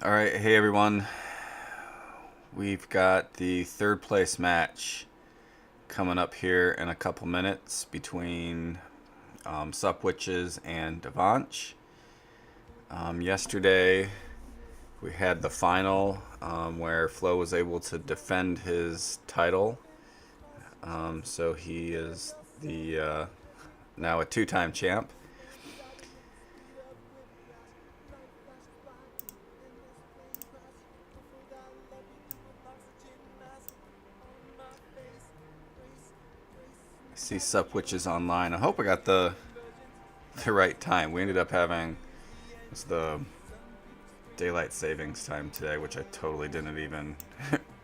All right, hey everyone. We've got the third place match coming up here in a couple minutes between SupWitches and devansh. Yesterday we had the final where Flo was able to defend his title. So he is the now a two-time champ. See SupWitches online. I hope I got the right time. We ended up having the daylight savings time today, which I totally didn't even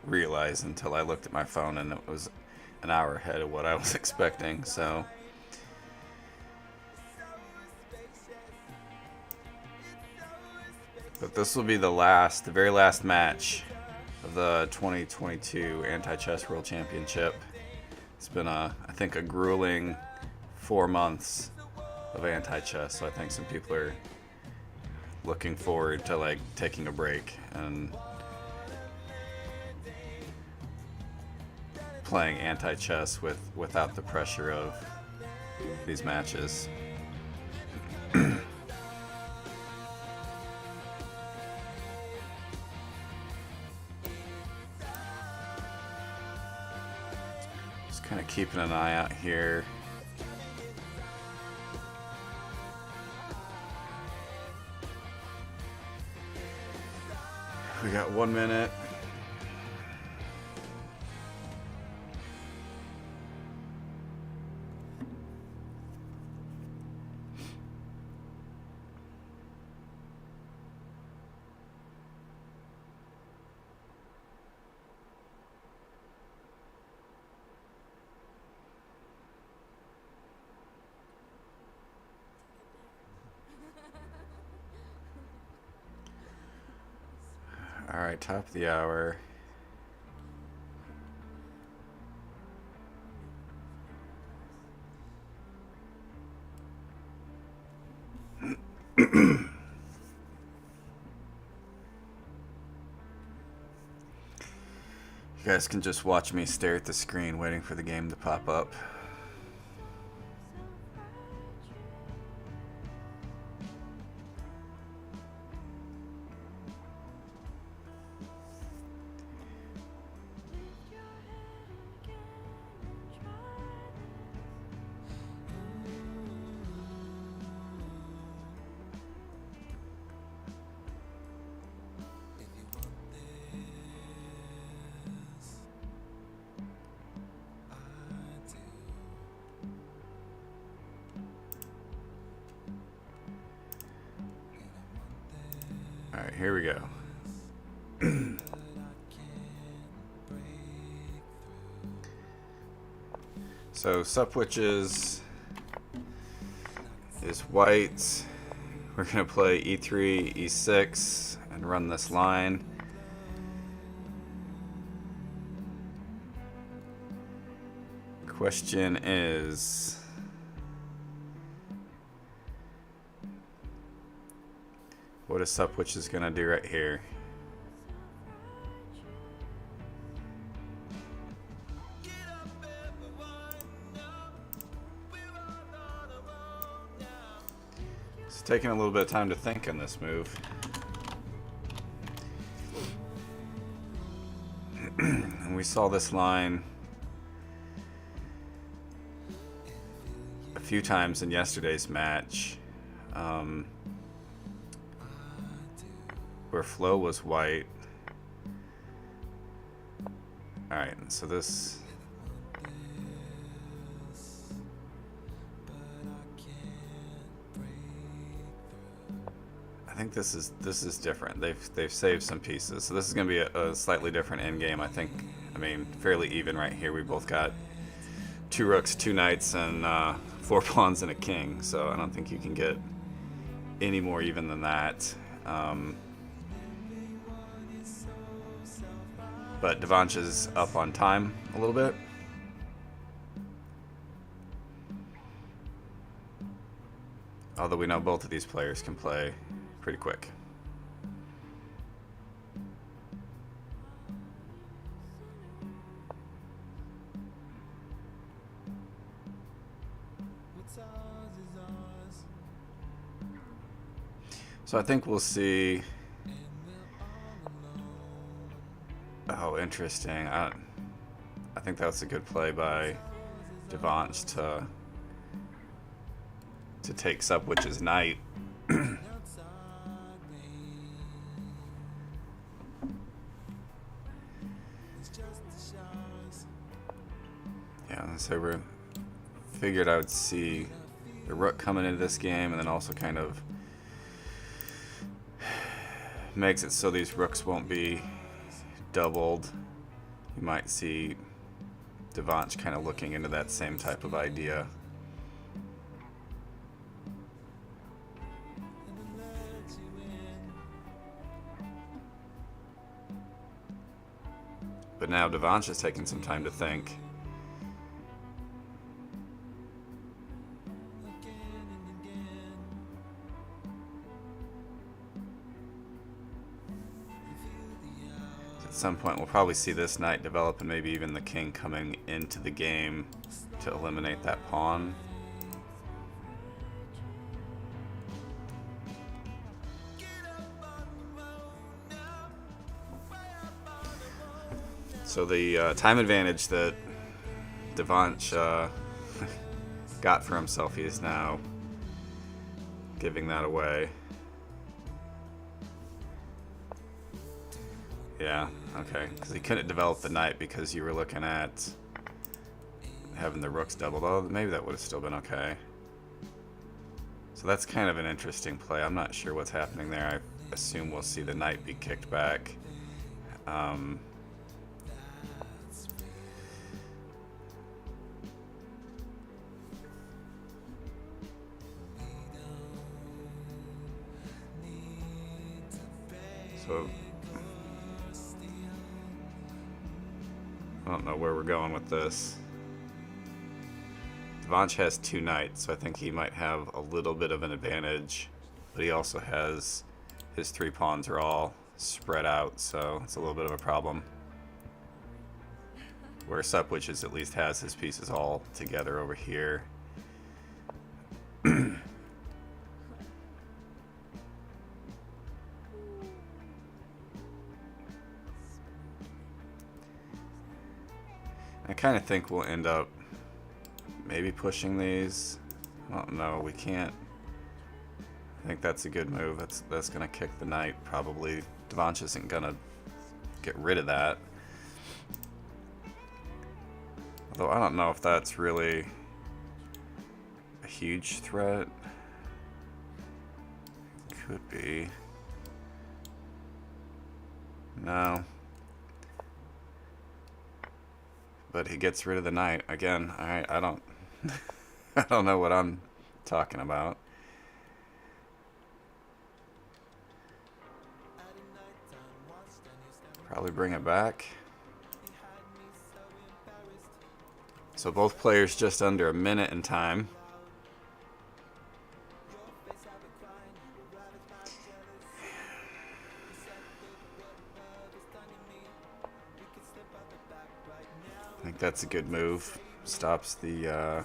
realize until I looked at my phone, and it was an hour ahead of what I was expecting. So but this will be the very last match of the 2022 Antichess World Championship. It's been I think a grueling 4 months of Antichess, so I think some people are looking forward to like taking a break and playing Antichess without the pressure of these matches. Just kind of keeping an eye out here. We got 1 minute. All right, top of the hour. You guys can just watch me stare at the screen waiting for the game to pop up. All right, here we go. So SupWitches is white. We're gonna play e3, e6, and run this line. Question is, what is SupWitches gonna do right here? It's taking a little bit of time to think on this move. And we saw this line a few times in yesterday's match, where Flo was white. Alright, so this... I think this is different. They've saved some pieces, so this is going to be a slightly different end game. I think, I mean, fairly even right here. We both got 2 rooks, 2 knights, and 4 pawns and a king. So I don't think you can get any more even than that. But devansh is up on time a little bit. Although we know both of these players can play pretty quick. So I think we'll see. Oh, interesting. I think that's a good play by devansh to take SupWitches knight. Yeah, so we figured I would see the rook coming into this game, and then also kind of makes it so these rooks won't be doubled. You might see devansh kind of looking into that same type of idea. But now devansh is taking some time to think. At some point we'll probably see this knight develop and maybe even the king coming into the game to eliminate that pawn. So the time advantage that devansh got for himself, he is now giving that away. Yeah, okay, because he couldn't develop the knight because you were looking at having the rooks doubled. Oh, maybe that would have still been okay. So that's kind of an interesting play. I'm not sure what's happening there. I assume we'll see the knight be kicked back. So I don't know where we're going with this. devansh has two knights, so I think he might have a little bit of an advantage, but he also has his three pawns are all spread out, so it's a little bit of a problem. Where SupWitches at least has his pieces all together over here. I kind of think we'll end up maybe pushing these. I don't know, we can't. I think that's a good move. That's gonna kick the knight probably. devansh isn't gonna get rid of that. Although I don't know if that's really a huge threat. Could be. No. But he gets rid of the knight again. I don't I don't know what I'm talking about. Probably bring it back. So both players just under a minute in time. I think that's a good move. Stops the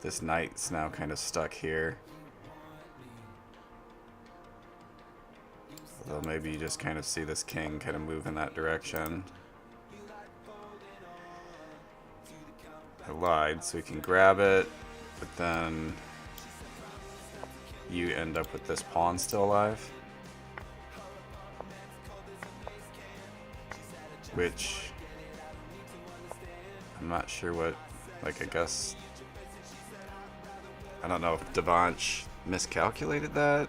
this knight's now kind of stuck here. Although maybe you just kind of see this king kind of move in that direction. I lied, so we can grab it, but then you end up with this pawn still alive. Which I'm not sure what, like, I guess, I don't know if devansh miscalculated that,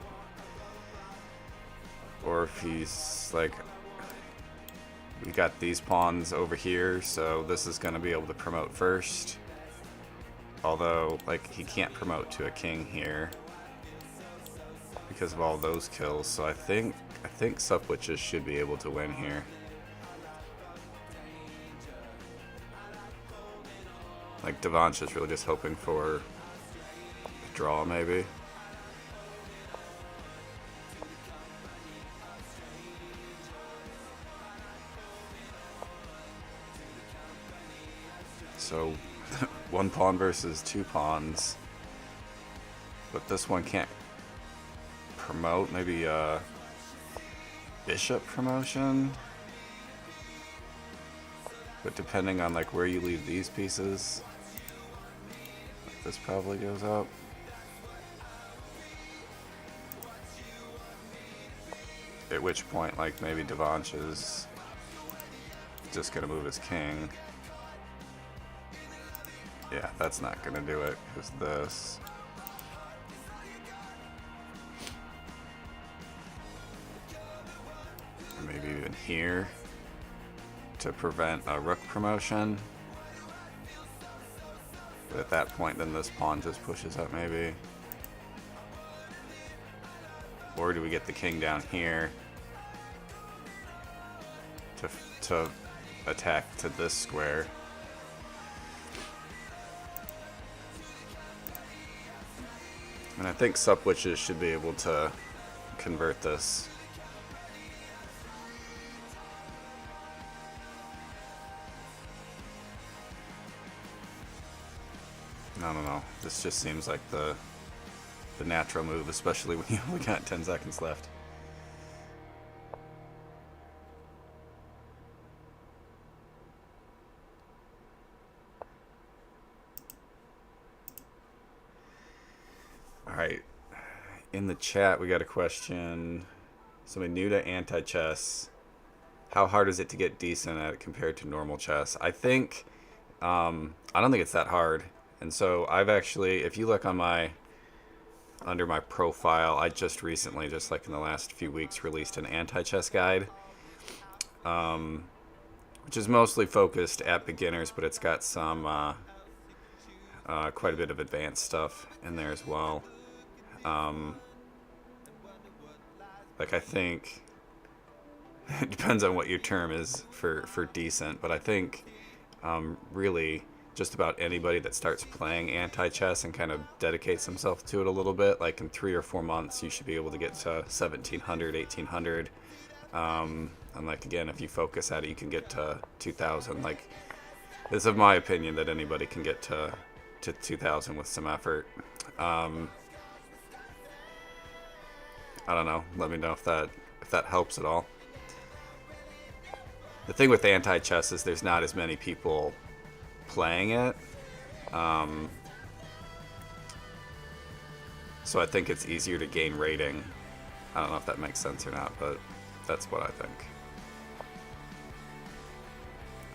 or if he's like, we got these pawns over here, so this is going to be able to promote first. Although, like, he can't promote to a king here because of all those kills, so I think SupWitches should be able to win here. Like, devansh is really just hoping for a draw, maybe. So, one pawn versus two pawns. But this one can't promote, maybe bishop promotion. But depending on like where you leave these pieces, this probably goes up. At which point, like, maybe devansh is just gonna move his king. Yeah, that's not gonna do it, because this. Maybe even here to prevent a rook promotion. But at that point, then this pawn just pushes up, maybe. Or do we get the king down here to attack to this square? And I think SupWitches should be able to convert this. I don't know. This just seems like the natural move, especially when you only got 10 seconds left. All right. In the chat, we got a question. Somebody new to anti-chess. How hard is it to get decent at it compared to normal chess? I think, I don't think it's that hard. And so I've actually, if you look on my, under my profile, I just recently, just like in the last few weeks, released an anti-chess guide, which is mostly focused at beginners, but it's got some, quite a bit of advanced stuff in there as well. Like I think, it depends on what your term is for decent, but I think really just about anybody that starts playing anti-chess and kind of dedicates himself to it a little bit, like in 3 or 4 months, you should be able to get to 1700, 1800. And like, again, if you focus at it, you can get to 2000. Like, it's of my opinion that anybody can get to 2000 with some effort. I don't know. Let me know if that helps at all. The thing with anti-chess is there's not as many people playing it, so I think it's easier to gain rating. I don't know if that makes sense or not, but that's what I think.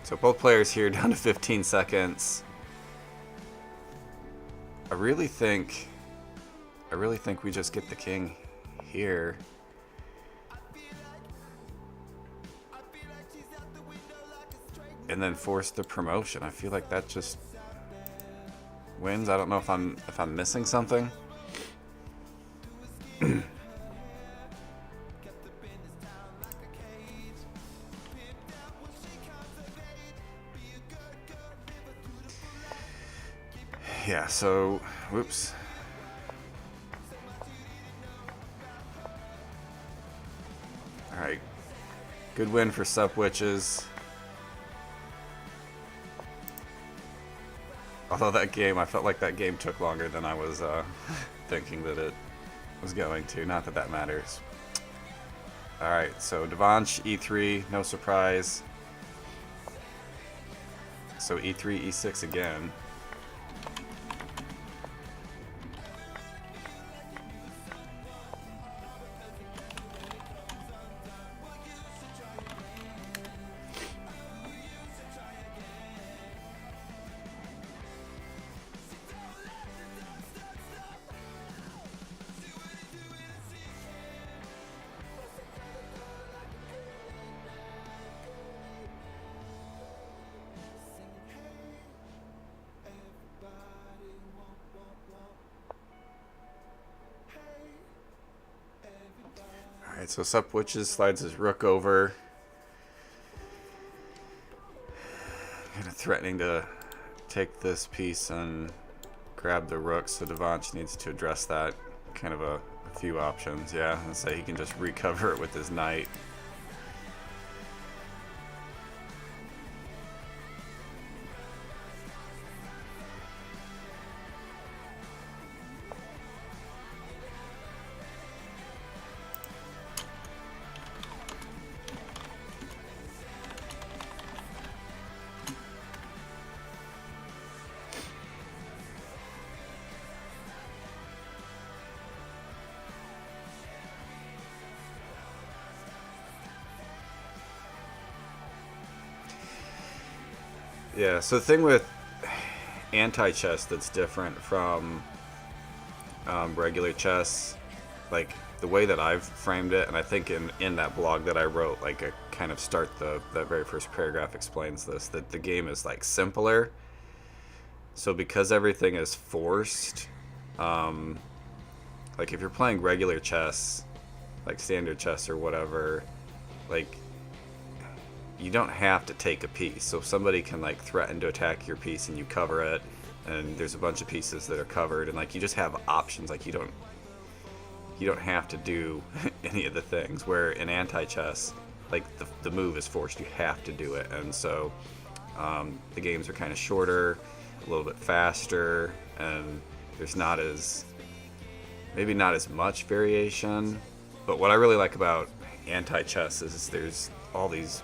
So both players here down to 15 seconds. I really think we just get the king here. And then force the promotion. I feel like that just wins. I don't know if I'm missing something. Yeah, so whoops. All right. Good win for SupWitches. Although that game, I felt like that game took longer than I was thinking that it was going to. Not that that matters. Alright, so devansh, e3, no surprise. So e3, e6 again. Alright, so SupWitches slides his rook over. Kind of threatening to take this piece and grab the rook, so devansh needs to address that. Kind of a few options, yeah. And say he can just recover it with his knight. Yeah, so the thing with anti-chess that's different from regular chess, like the way that I've framed it, and I think in that blog that I wrote, like I kind of start that very first paragraph explains this, that the game is like simpler. So because everything is forced, like if you're playing regular chess, like standard chess or whatever, like you don't have to take a piece. So somebody can like threaten to attack your piece and you cover it, and there's a bunch of pieces that are covered, and like you just have options. Like you don't have to do any of the things. Where in anti-chess, like the move is forced, you have to do it, and so the games are kind of shorter, a little bit faster, and there's maybe not as much variation. But what I really like about anti-chess is there's all these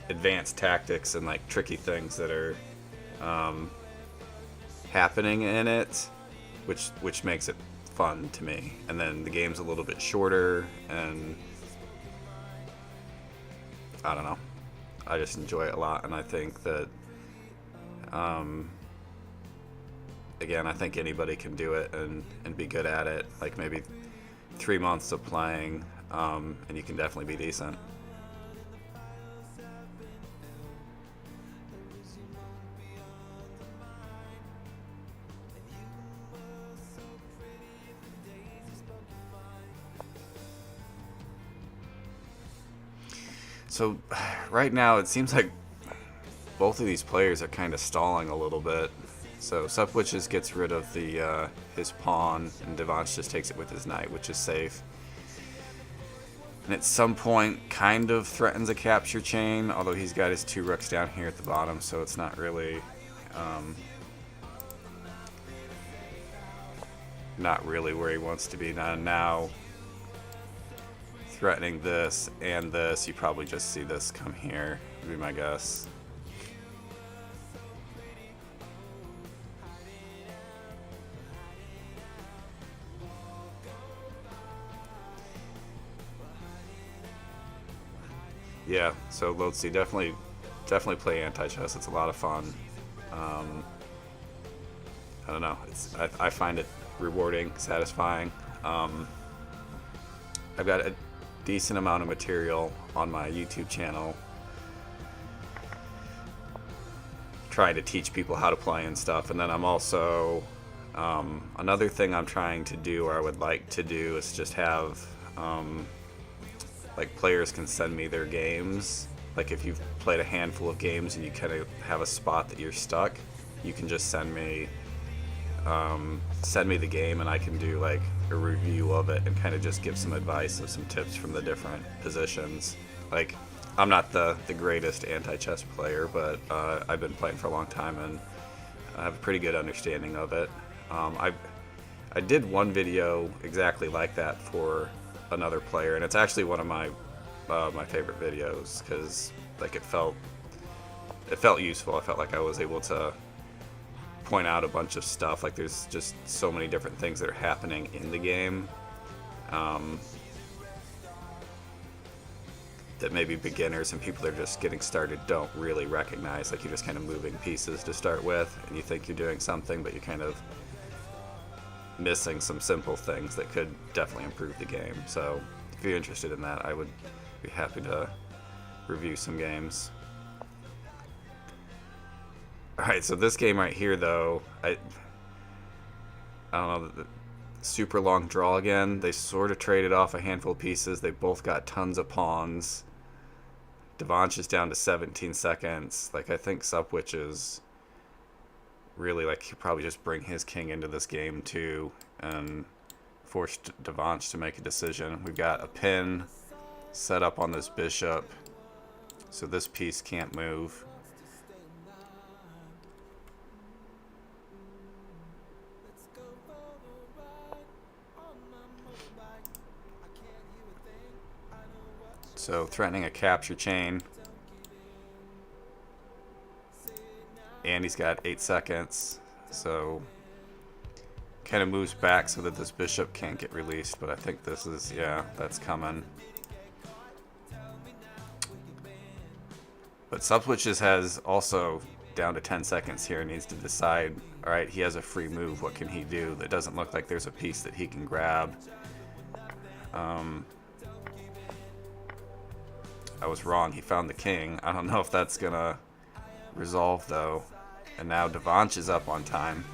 advanced tactics and like tricky things that are happening in it, which makes it fun to me. And then the game's a little bit shorter, and I don't know, I just enjoy it a lot. And I think that again, I think anybody can do it and be good at it. Like maybe 3 months of playing, and you can definitely be decent. So right now it seems like both of these players are kind of stalling a little bit. So SupWitches gets rid of the his pawn, and devansh just takes it with his knight, which is safe. And at some point kind of threatens a capture chain, although he's got his 2 rooks down here at the bottom, so it's not really where he wants to be. Now threatening this and this, you probably just see this come here, would be my guess. Yeah, so let's see, definitely play anti-chess. It's a lot of fun. I don't know, I find it rewarding, satisfying. I've got a decent amount of material on my YouTube channel trying to teach people how to play and stuff. And then I'm also another thing I'm trying to do, or I would like to do, is just have like players can send me their games. Like if you've played a handful of games and you kind of have a spot that you're stuck, you can just send me the game, and I can do like a review of it and kind of just give some advice of some tips from the different positions. Like I'm not the greatest anti-chess player, but I've been playing for a long time and I have a pretty good understanding of it. I did one video exactly like that for another player, and it's actually one of my favorite videos, because like it felt useful. I felt like I was able to point out a bunch of stuff. Like there's just so many different things that are happening in the game that maybe beginners and people that are just getting started don't really recognize. Like you're just kind of moving pieces to start with, and you think you're doing something, but you're kind of missing some simple things that could definitely improve the game. So if you're interested in that, I would be happy to review some games. Alright, so this game right here though, I don't know, the super long draw again. They sort of traded off a handful of pieces. They both got tons of pawns. devansh is down to 17 seconds. Like I think SupWitches really, like, he'll probably just bring his king into this game too and force devansh to make a decision. We've got a pin set up on this bishop, so this piece can't move. So threatening a capture chain. And he's got 8 seconds, so kind of moves back so that this bishop can't get released, but I think this is, yeah, that's coming. But SupWitches has also down to 10 seconds here, needs to decide, all right, he has a free move. What can he do? That doesn't look like there's a piece that he can grab. I was wrong. He found the king. I don't know if that's going to resolve, though. And now devansh is up on time.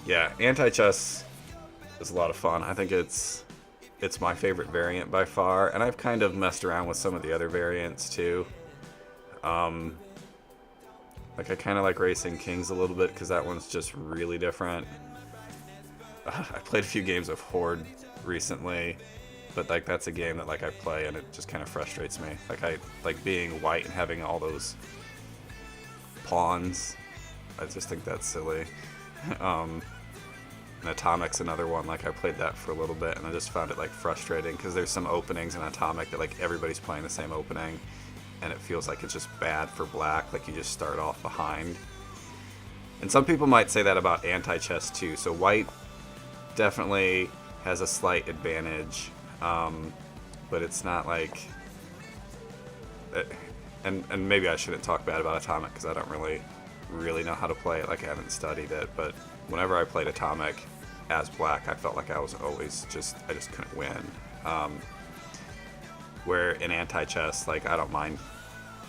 Yeah, Antichess is a lot of fun. I think it's my favorite variant by far, and I've kind of messed around with some of the other variants too. Like I kind of like Racing Kings a little bit because that one's just really different. I played a few games of Horde recently, but like that's a game that like I play and it just kind of frustrates me. Like I like being white and having all those pawns. I just think that's silly. And Atomic's another one. Like I played that for a little bit and I just found it like frustrating because there's some openings in Atomic that like everybody's playing the same opening and it feels like it's just bad for black. Like you just start off behind. And some people might say that about Antichess too. So white definitely has a slight advantage, but it's not like and maybe I shouldn't talk bad about Atomic because I don't really know how to play it. Like I haven't studied it, but whenever I played Atomic as black, I felt like I was always I just couldn't win. Where in Antichess, like I don't mind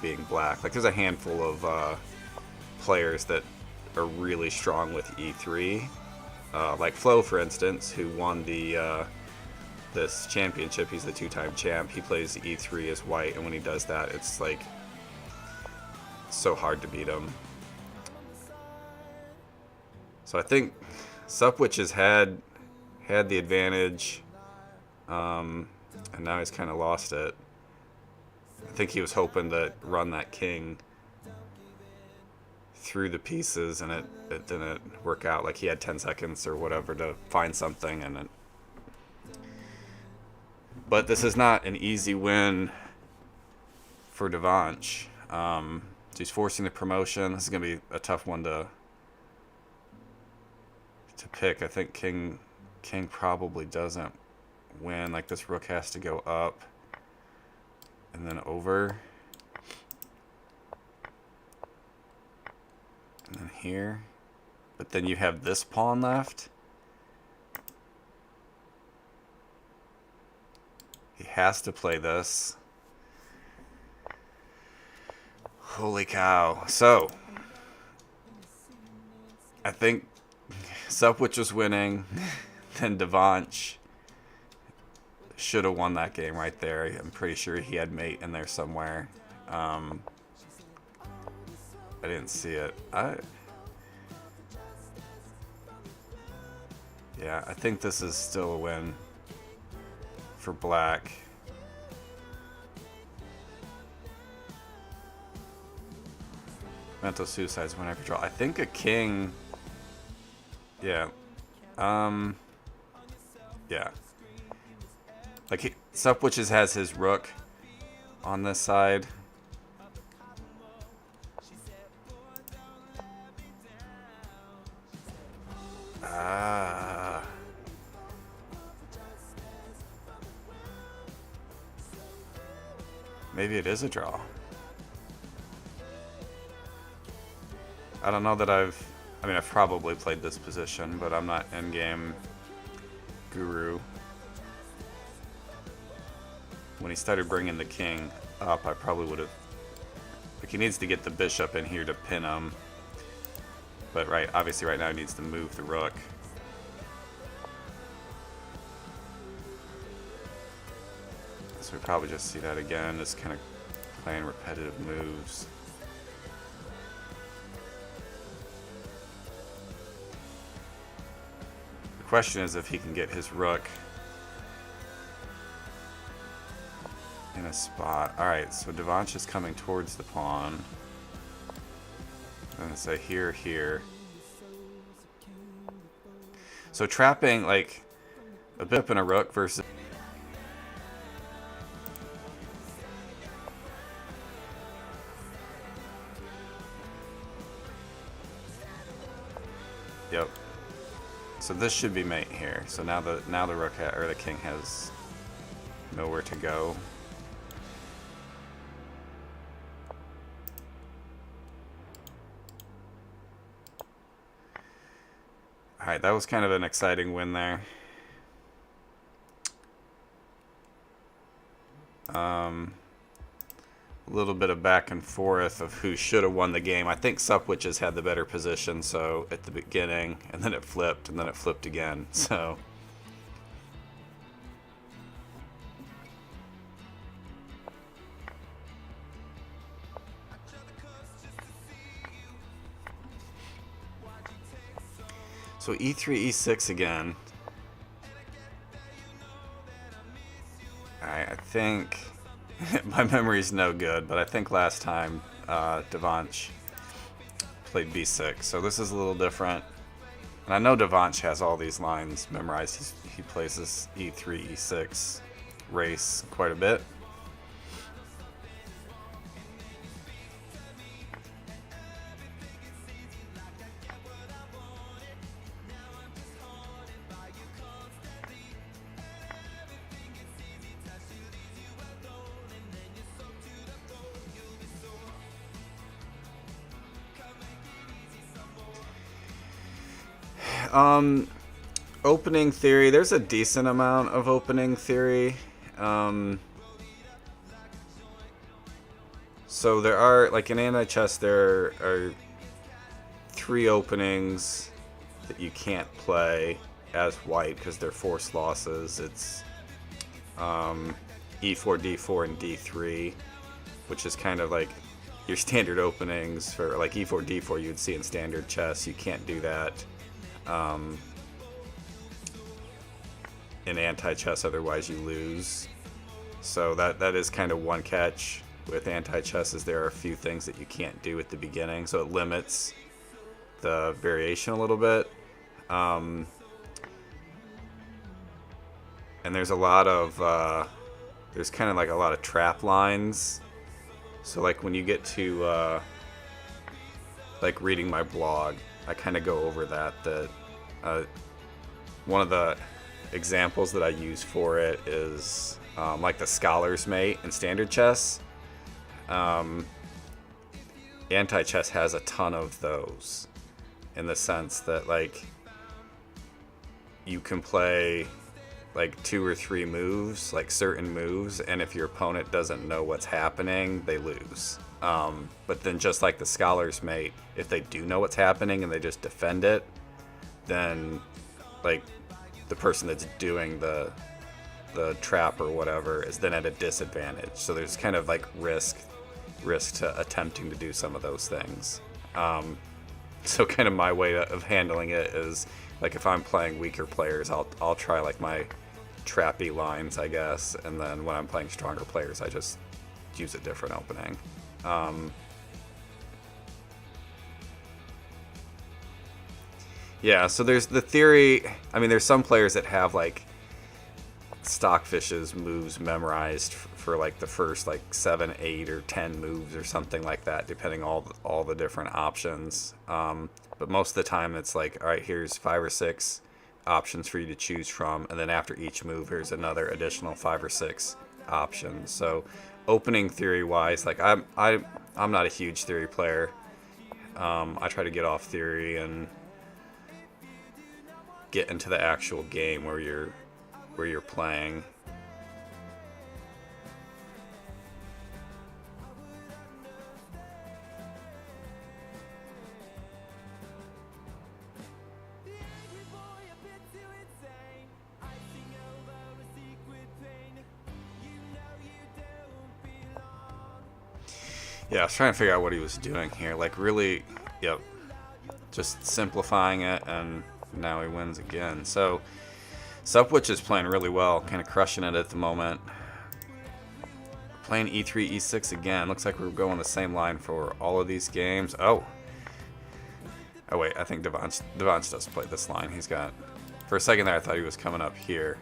being black. Like there's a handful of players that are really strong with E3, like Flo, for instance, who won the this championship. He's the 2-time champ. He plays E3 as white, and when he does that, it's like so hard to beat him. So I think SupWitches had the advantage, and now he's kind of lost it. I think he was hoping to run that king through the pieces, and it didn't work out. Like he had 10 seconds or whatever to find something, and but this is not an easy win for devansh. He's forcing the promotion. This is gonna be a tough one to pick. I think king probably doesn't win. Like this rook has to go up and then over and then here, but then you have this pawn left. He has to play this. Holy cow. So I think SupWitch was winning, then devansh should have won that game right there. I'm pretty sure he had mate in there somewhere. I didn't see it. Yeah, I think this is still a win for black. Mental suicides whenever draw. I think a king. Yeah. Yeah. Like SupWitches has his rook on this side. Maybe it is a draw. I don't know that I've probably played this position, but I'm not endgame guru. When he started bringing the king up, I probably would have... Like, he needs to get the bishop in here to pin him. But obviously right now he needs to move the rook. So we probably just see that again, just kind of playing repetitive moves. The question is if he can get his rook in a spot. Alright, so devansh is coming towards the pawn. I'm going to say here, here. So trapping, like, a bishop and a rook versus... Yep. So this should be mate here. So now the rook or the king has nowhere to go. All right, that was kind of an exciting win there. A little bit of back and forth of who should have won the game. I think SupWitches had the better position, so at the beginning, and then it flipped, and then it flipped again. So E3, E6 again. I think my memory's no good, but I think last time devansh played B6, so this is a little different. And I know devansh has all these lines memorized. He plays this E3, E6 race quite a bit. Opening theory, there's a decent amount of opening theory. So there are, like in Antichess, there are 3 openings that you can't play as white because they're forced losses. It's E4, D4, and D3, which is kind of like your standard openings for like E4, D4 you would see in standard chess. You can't do that in anti-chess, otherwise you lose. So that is kind of one catch with anti-chess, is there are a few things that you can't do at the beginning, so it limits the variation a little bit. And there's a lot of there's kind of like a lot of trap lines. So like when you get to like reading my blog, I kind of go over that one of the examples that I use for it is like the scholar's mate in standard chess. Anti-chess has a ton of those, in the sense that like you can play like 2 or 3 moves, like certain moves, and if your opponent doesn't know what's happening, they lose. But then just like the scholar's mate, if they do know what's happening and they just defend it, then like the person that's doing the trap or whatever is then at a disadvantage. So there's kind of like risk to attempting to do some of those things. So kind of my way of handling it is like if I'm playing weaker players, I'll try like my trappy lines, I guess, and then when I'm playing stronger players, I just use a different opening. Yeah, so there's the theory. I mean, there's some players that have like Stockfish's moves memorized for like the first like 7, 8, or 10 moves or something like that, depending all the different options. But most of the time, it's like, all right, here's 5 or 6 options for you to choose from, and then after each move, here's another additional 5 or 6 options. So, opening theory wise, like I'm not a huge theory player. I try to get off theory and get into the actual game where you're playing. Yeah, I was trying to figure out what he was doing here. Like really, yep, just simplifying it, and now he wins again. So SupWitch is playing really well, kind of crushing it at the moment. Playing E3, E6 again. Looks like we're going the same line for all of these games. Oh wait, I think devansh does play this line. He's got, for a second there I thought he was coming up here,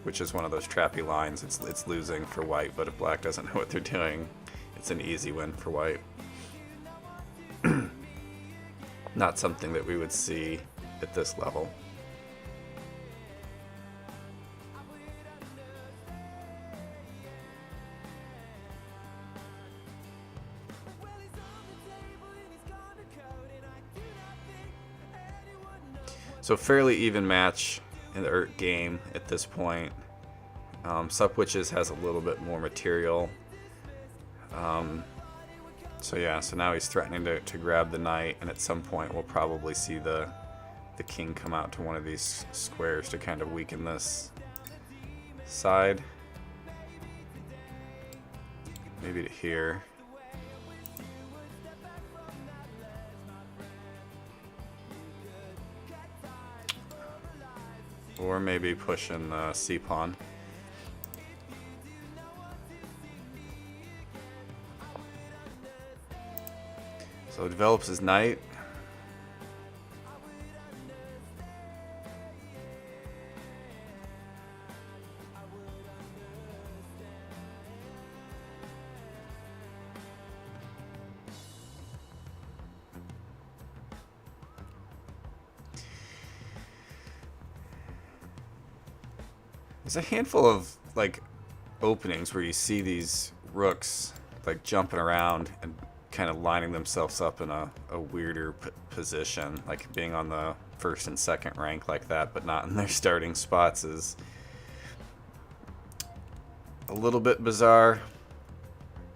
which is one of those trappy lines. It's losing for white, but if black doesn't know what they're doing, it's an easy win for white. not something that we would see at this level. So fairly even match in the game at this point. SupWitches has a little bit more material. So yeah, so now he's threatening to grab the knight, and at some point we'll probably see the king come out to one of these squares to kind of weaken this side. Maybe to here. Or maybe pushing the c-pawn. So develops his knight. There's a handful of like openings where you see these rooks like jumping around and kind of lining themselves up in a weirder position, like being on the first and second rank like that, but not in their starting spots is a little bit bizarre.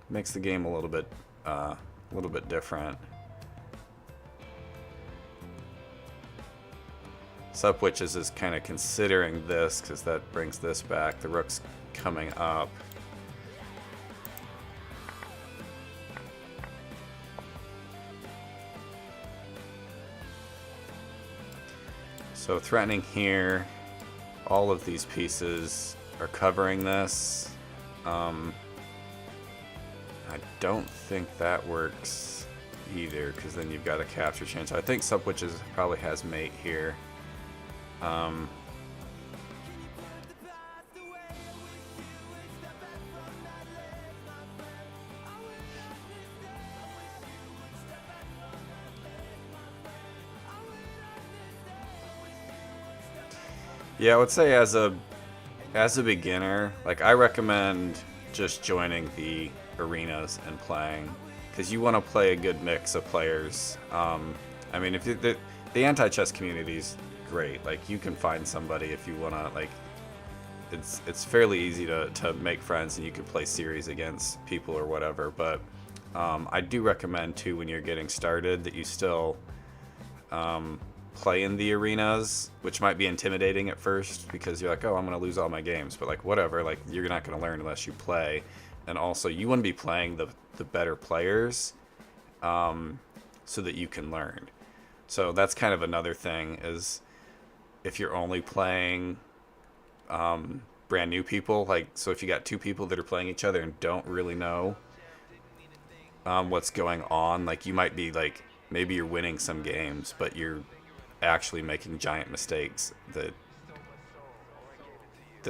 Makes the game a little bit different. SupWitches is kind of considering this because that brings this back. The rook's coming up. So threatening here, all of these pieces are covering this. I don't think that works either because then you've got a capture chain. So I think SupWitches probably has mate here. Yeah, I would say as a beginner, like I recommend just joining the arenas and playing because you want to play a good mix of players. I mean, if the anti-chess community is great. Like you can find somebody if you want to. Like it's fairly easy to make friends and you can play series against people or whatever. But I do recommend too when you're getting started that you still play in the arenas, which might be intimidating at first because you're like, oh, I'm going to lose all my games, but like whatever, like you're not going to learn unless you play. And also you want to be playing the better players so that you can learn. So that's kind of another thing is if you're only playing brand new people, like so if you got two people that are playing each other and don't really know what's going on, like you might be like maybe you're winning some games but you're actually making giant mistakes that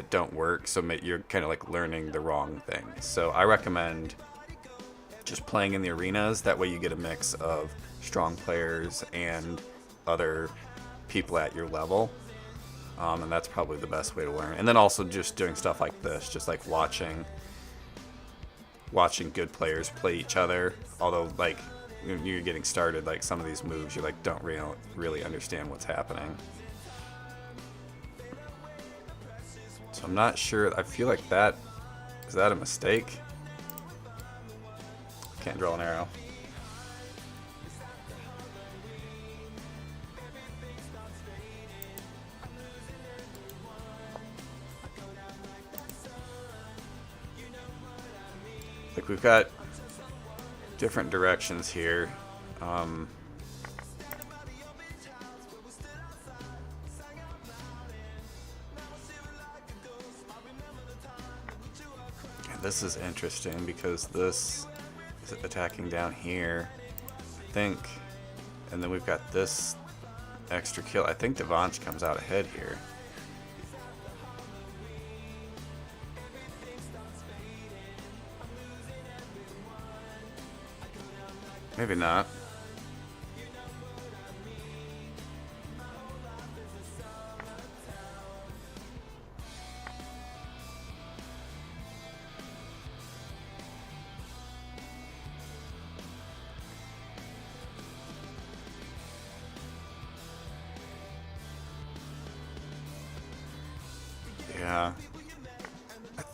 don't work, so you're kind of like learning the wrong thing. So I recommend just playing in the arenas. That way you get a mix of strong players and other people at your level, and that's probably the best way to learn. And then also just doing stuff like this, just like watching good players play each other. Although like when you're getting started, like some of these moves you like don't really understand what's happening. So I'm not sure. I feel like is that a mistake? Can't draw an arrow. Like we've got different directions here. This is interesting because this is attacking down here, I think, and then we've got this extra kill. I think devansh comes out ahead here. Maybe not.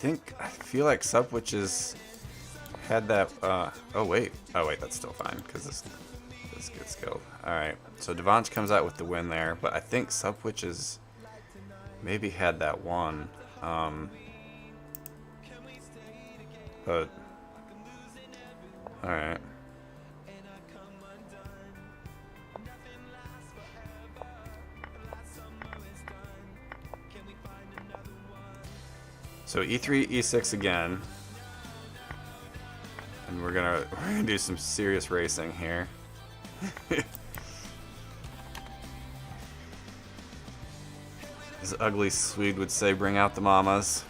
I feel like SupWitches had that. Oh wait, that's still fine because this gets killed. All right, so devansh comes out with the win there, but I think SupWitches maybe had that one. But all right. So e3, e6 again, and we're gonna do some serious racing here. As Ugly Swede would say, bring out the mamas.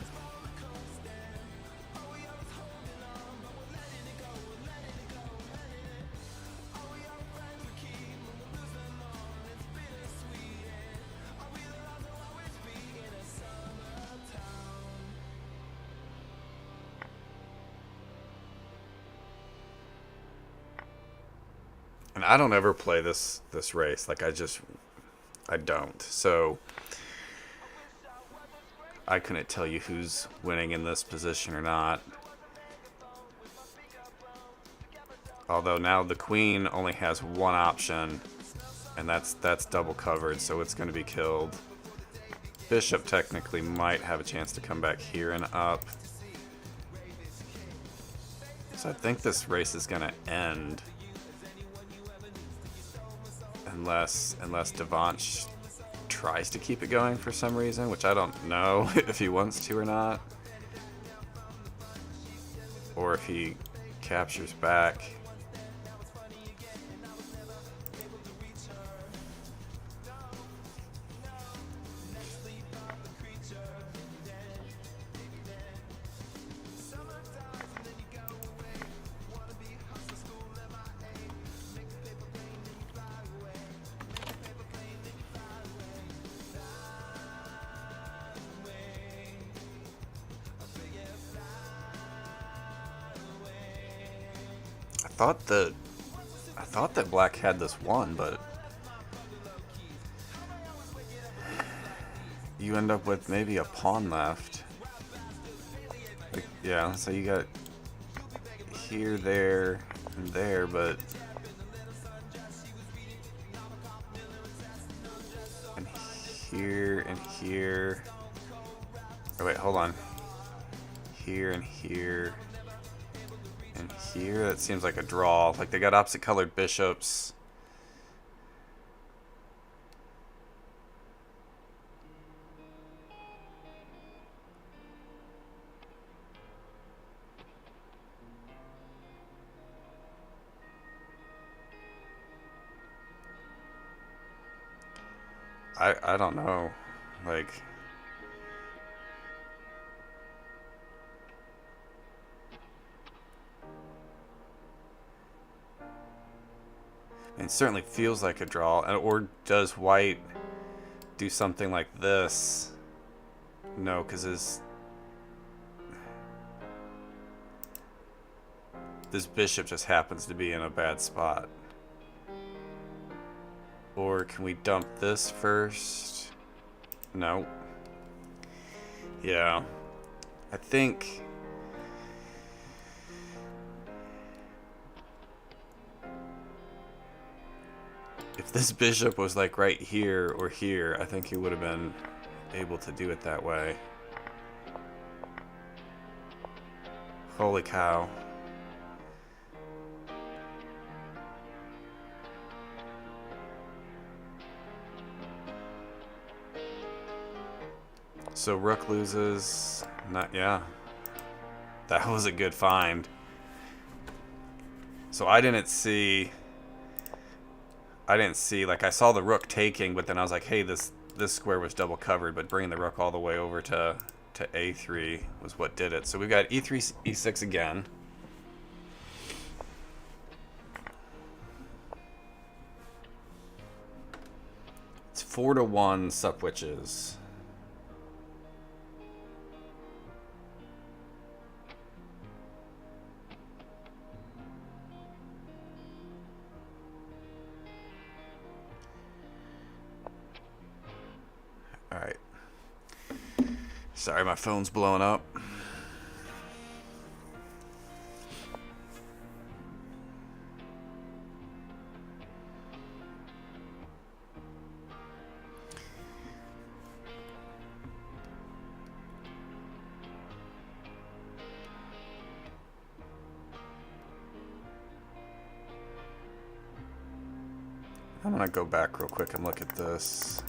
And I don't ever play this race. Like I don't. So I couldn't tell you who's winning in this position or not. Although now the queen only has one option, and that's double covered, so it's going to be killed. Bishop technically might have a chance to come back here and up. So I think this race is going to end. Unless devansh tries to keep it going for some reason, which I don't know if he wants to or not. Or if he captures back. I thought that black had this one, but you end up with maybe a pawn left. Like, yeah, so you got here, there, and there, but and here and here. Oh wait, hold on. Here and here. And here, that seems like a draw. Like they got opposite colored bishops. I don't know. Like, it certainly feels like a draw. Or does white do something like this? No, because this bishop just happens to be in a bad spot. Or can we dump this first? No. Yeah. I think if this bishop was like right here or here, I think he would have been able to do it that way. Holy cow. So rook loses. Not, yeah. That was a good find. So I didn't see, like, I saw the rook taking, but then I was like, hey, this square was double covered, but bringing the rook all the way over to a3 was what did it. So we've got e3, e6 again. It's 4-1 SupWitches. Alright. Sorry, my phone's blowing up. I'm gonna go back real quick and look at this.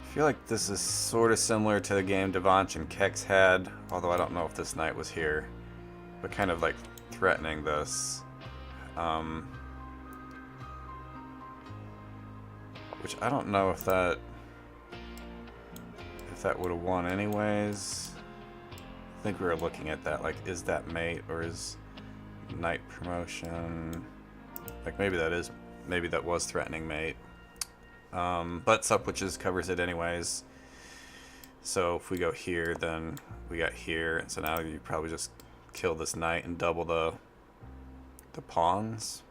I feel like this is sort of similar to the game devansh and Kex had, although I don't know if this knight was here, but kind of like threatening this. Which I don't know if that would have won anyways. I think we were looking at that, like, is that mate or is knight promotion? Like maybe that was threatening mate. But SupWitches covers it anyways. So if we go here, then we got here, and so now you probably just kill this knight and double the pawns.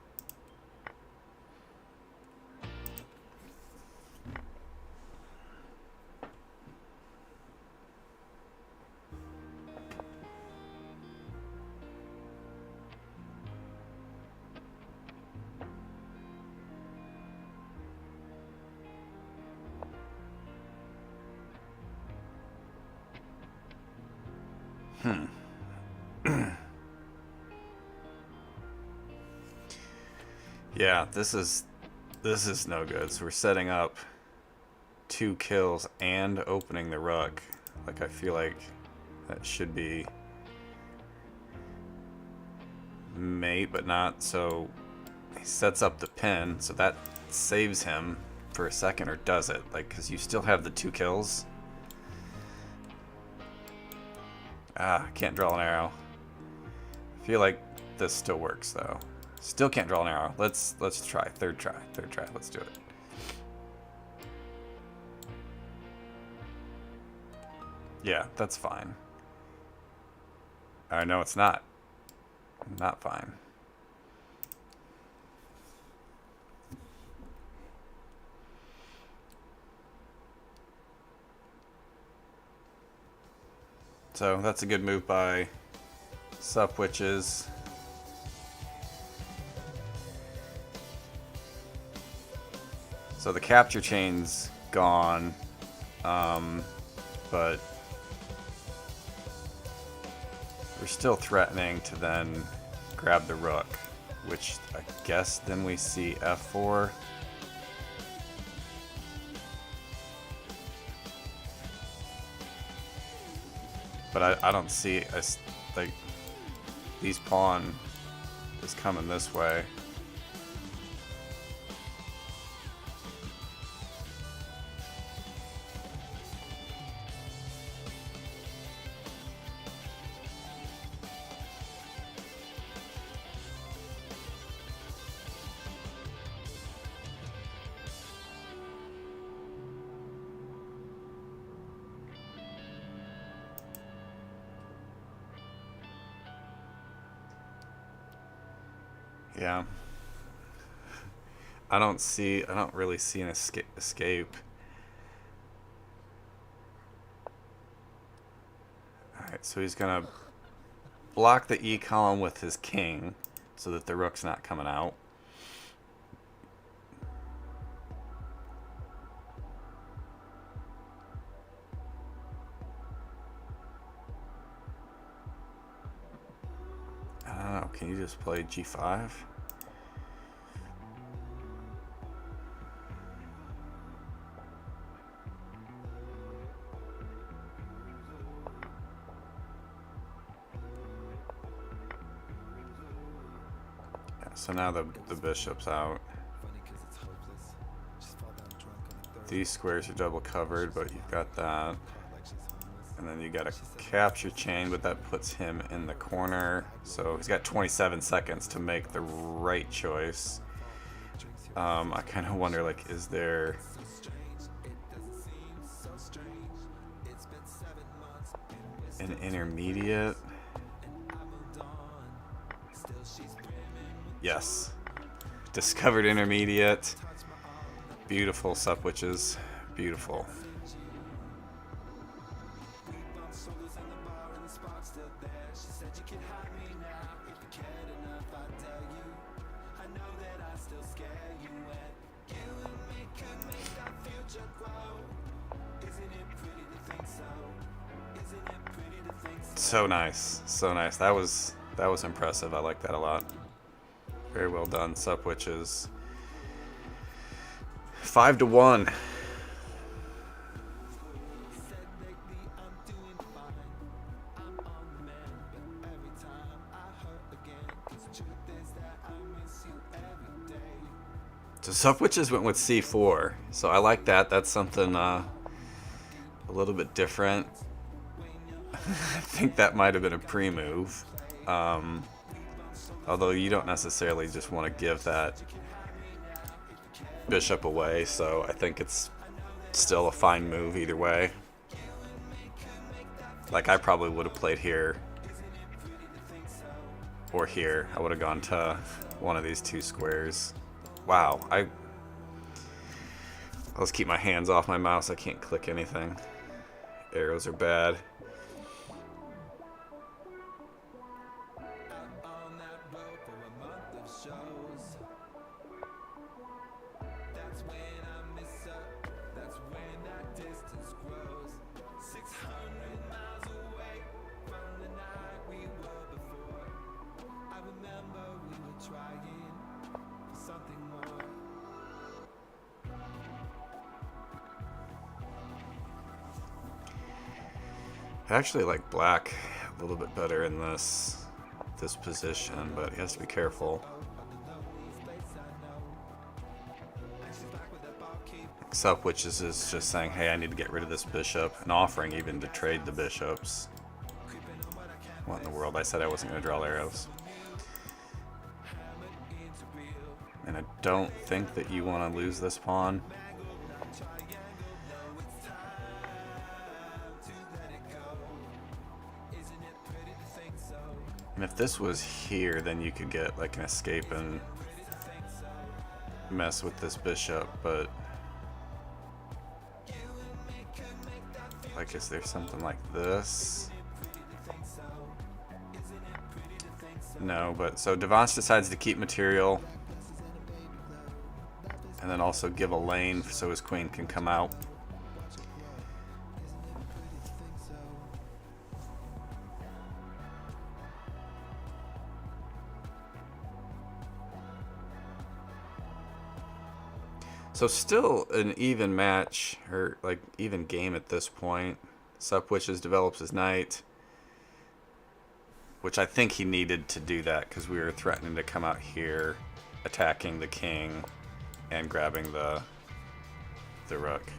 Yeah, this is no good. So we're setting up 2 kills and opening the rook. Like, I feel like that should be mate, but not. So he sets up the pin, so that saves him for a second, or does it? Like, because you still have the 2 kills. Can't draw an arrow. I feel like this still works though. Still can't draw an arrow. Let's try. Third try. Let's do it. Yeah, that's fine. No, it's not. Not fine. So that's a good move by SupWitches. So the capture chain's gone, but we're still threatening to then grab the rook, which I guess then we see f4. But I don't see, like, these pawn is coming this way. Yeah. I don't really see an escape. Alright, so he's gonna block the E column with his king so that the rook's not coming out. I don't know, can you just play G5? So now the bishop's out. These squares are double covered, but you've got that. And then you got a capture chain, but that puts him in the corner. So he's got 27 seconds to make the right choice. I kind of wonder, like, is there... an intermediate? Yes. Discovered intermediate. Beautiful SupWitches. Beautiful. So nice. So nice. That was That was impressive. I like that a lot. Very well done, SupWitches. 5-1. So SupWitches went with C4. So I like that. That's something a little bit different. I think that might have been a pre-move. Although you don't necessarily just want to give that bishop away, so I think it's still a fine move either way. Like, I probably would have played here or here. I would have gone to one of these two squares. Wow, let's keep my hands off my mouse. I can't click anything. Arrows are bad. I actually like black a little bit better in this position, but he has to be careful. SupWitches is just saying, hey, I need to get rid of this bishop, and offering even to trade the bishops. What in the world? I said I wasn't going to draw arrows. And I don't think that you want to lose this pawn. And if this was here, then you could get like an escape and mess with this bishop, but like, is there something like this? No, but so devansh decides to keep material and then also give a lane so his queen can come out. So still an even match, or like even game at this point. SupWitches develops his knight, which I think he needed to do that because we were threatening to come out here, attacking the king, and grabbing the rook.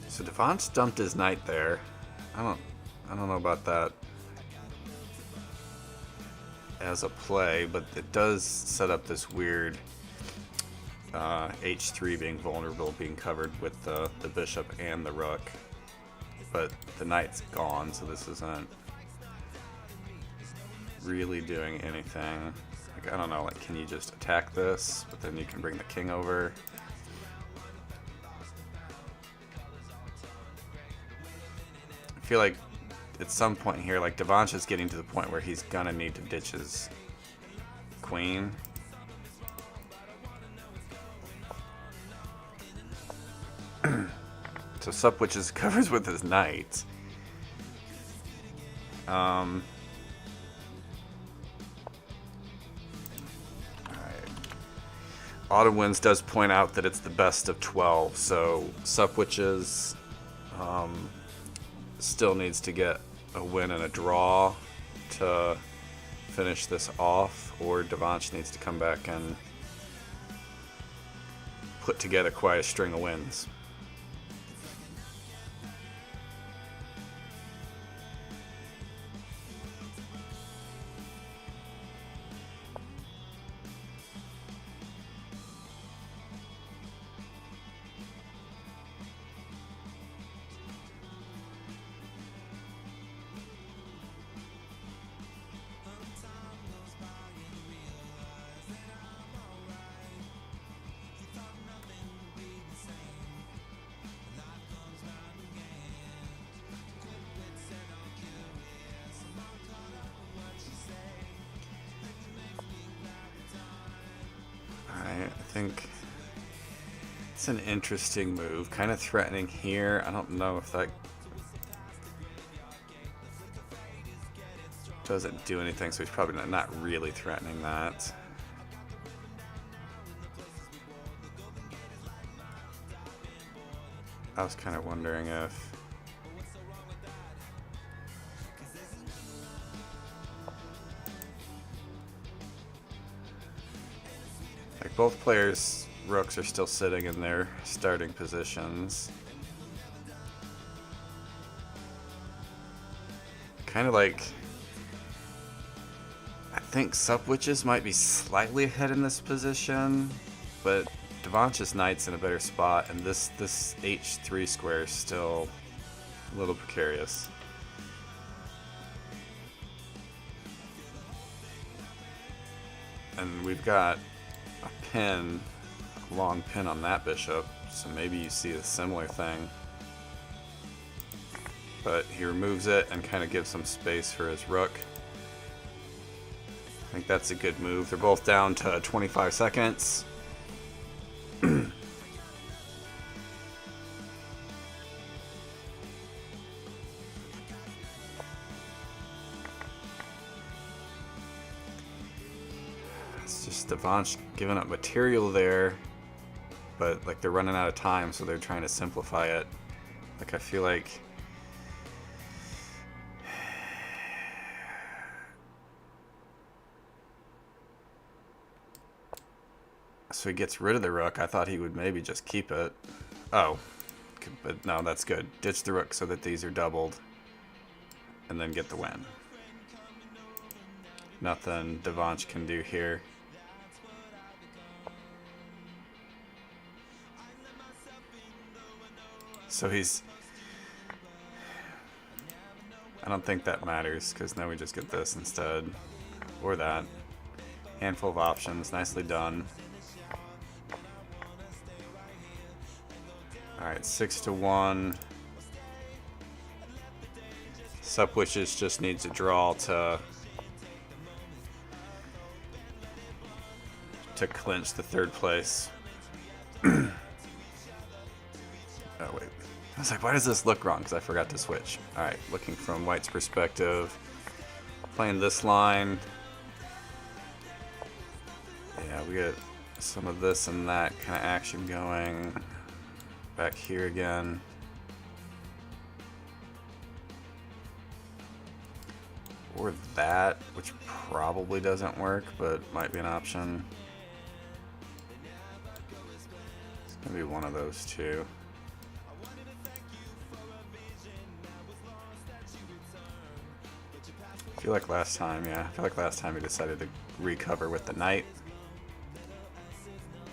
So devansh dumped his knight there. I don't know about that as a play, but it does set up this weird h3 being vulnerable, being covered with the bishop and the rook. But the knight's gone, so this isn't really doing anything. Like, I don't know, like, can you just attack this, but then you can bring the king over? I feel like at some point here, like, devansh is getting to the point where he's gonna need to ditch his queen. So SupWitches covers with his knight. Alright. Autumn Winds does point out that it's the best of 12, so SupWitches still needs to get a win and a draw to finish this off, or devansh needs to come back and put together quite a string of wins. I think it's an interesting move. Kind of threatening here. I don't know if that doesn't do anything, so he's probably not really threatening that. I was kind of wondering if like both players' rooks are still sitting in their starting positions. Kind of like I think SupWitches might be slightly ahead in this position, but devansh's knight's in a better spot, and this h3 square is still a little precarious. And we've got a pin, a long pin on that bishop, so maybe you see a similar thing. But he removes it and kind of gives some space for his rook. I think that's a good move. They're both down to 25 seconds. It's just devansh giving up material there, but like they're running out of time, so they're trying to simplify it. Like I feel like so he gets rid of the rook. I thought he would maybe just keep it. Oh, but no, that's good. Ditch the rook so that these are doubled, and then get the win. Nothing devansh can do here. So he's... I don't think that matters, because now we just get this instead. Or that. Handful of options. Nicely done. Alright, 6-1. SupWitches just needs a draw to clinch the third place. Oh wait, I was like, why does this look wrong? Because I forgot to switch. Alright, looking from white's perspective, playing this line. Yeah, we get some of this and that kind of action going. Back here again. Or that, which probably doesn't work, but might be an option. It's gonna be one of those two. I feel like last time, he decided to recover with the knight.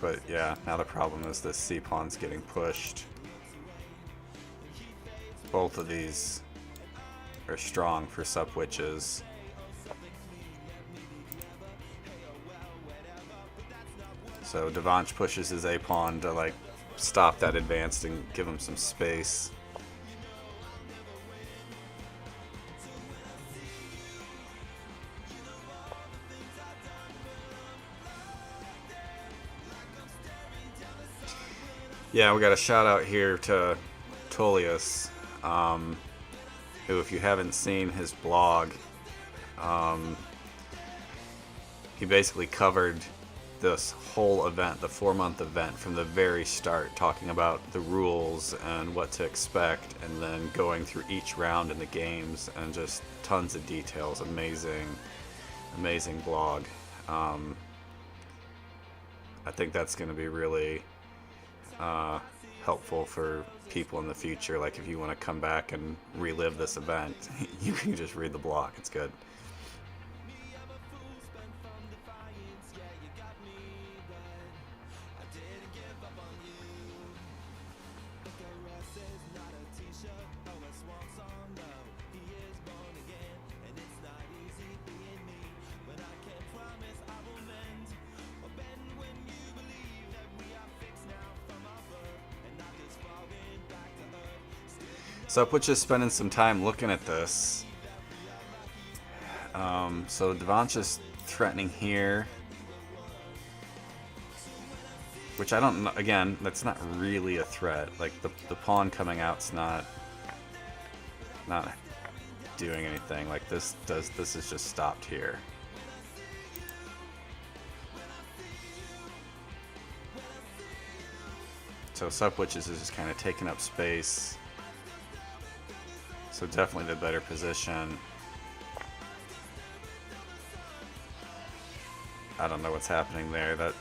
But yeah, now the problem is this c-pawn's getting pushed. Both of these are strong for SupWitches. So devansh pushes his a-pawn to like stop that advance and give him some space. Yeah, we got a shout out here to Tullius, who, if you haven't seen his blog, he basically covered this whole event, the 4-month event, from the very start, talking about the rules and what to expect, and then going through each round in the games, and just tons of details. Amazing blog. I think that's going to be really helpful for people in the future. Like if you want to come back and relive this event, you can just read the blog. It's good. SupWitches spending some time looking at this. So devansh is threatening here. Which I don't know, again, that's not really a threat. Like, the pawn coming out's not doing anything. Like, this is just stopped here. So SupWitches is just kind of taking up space. So definitely the better position. I don't know what's happening there. That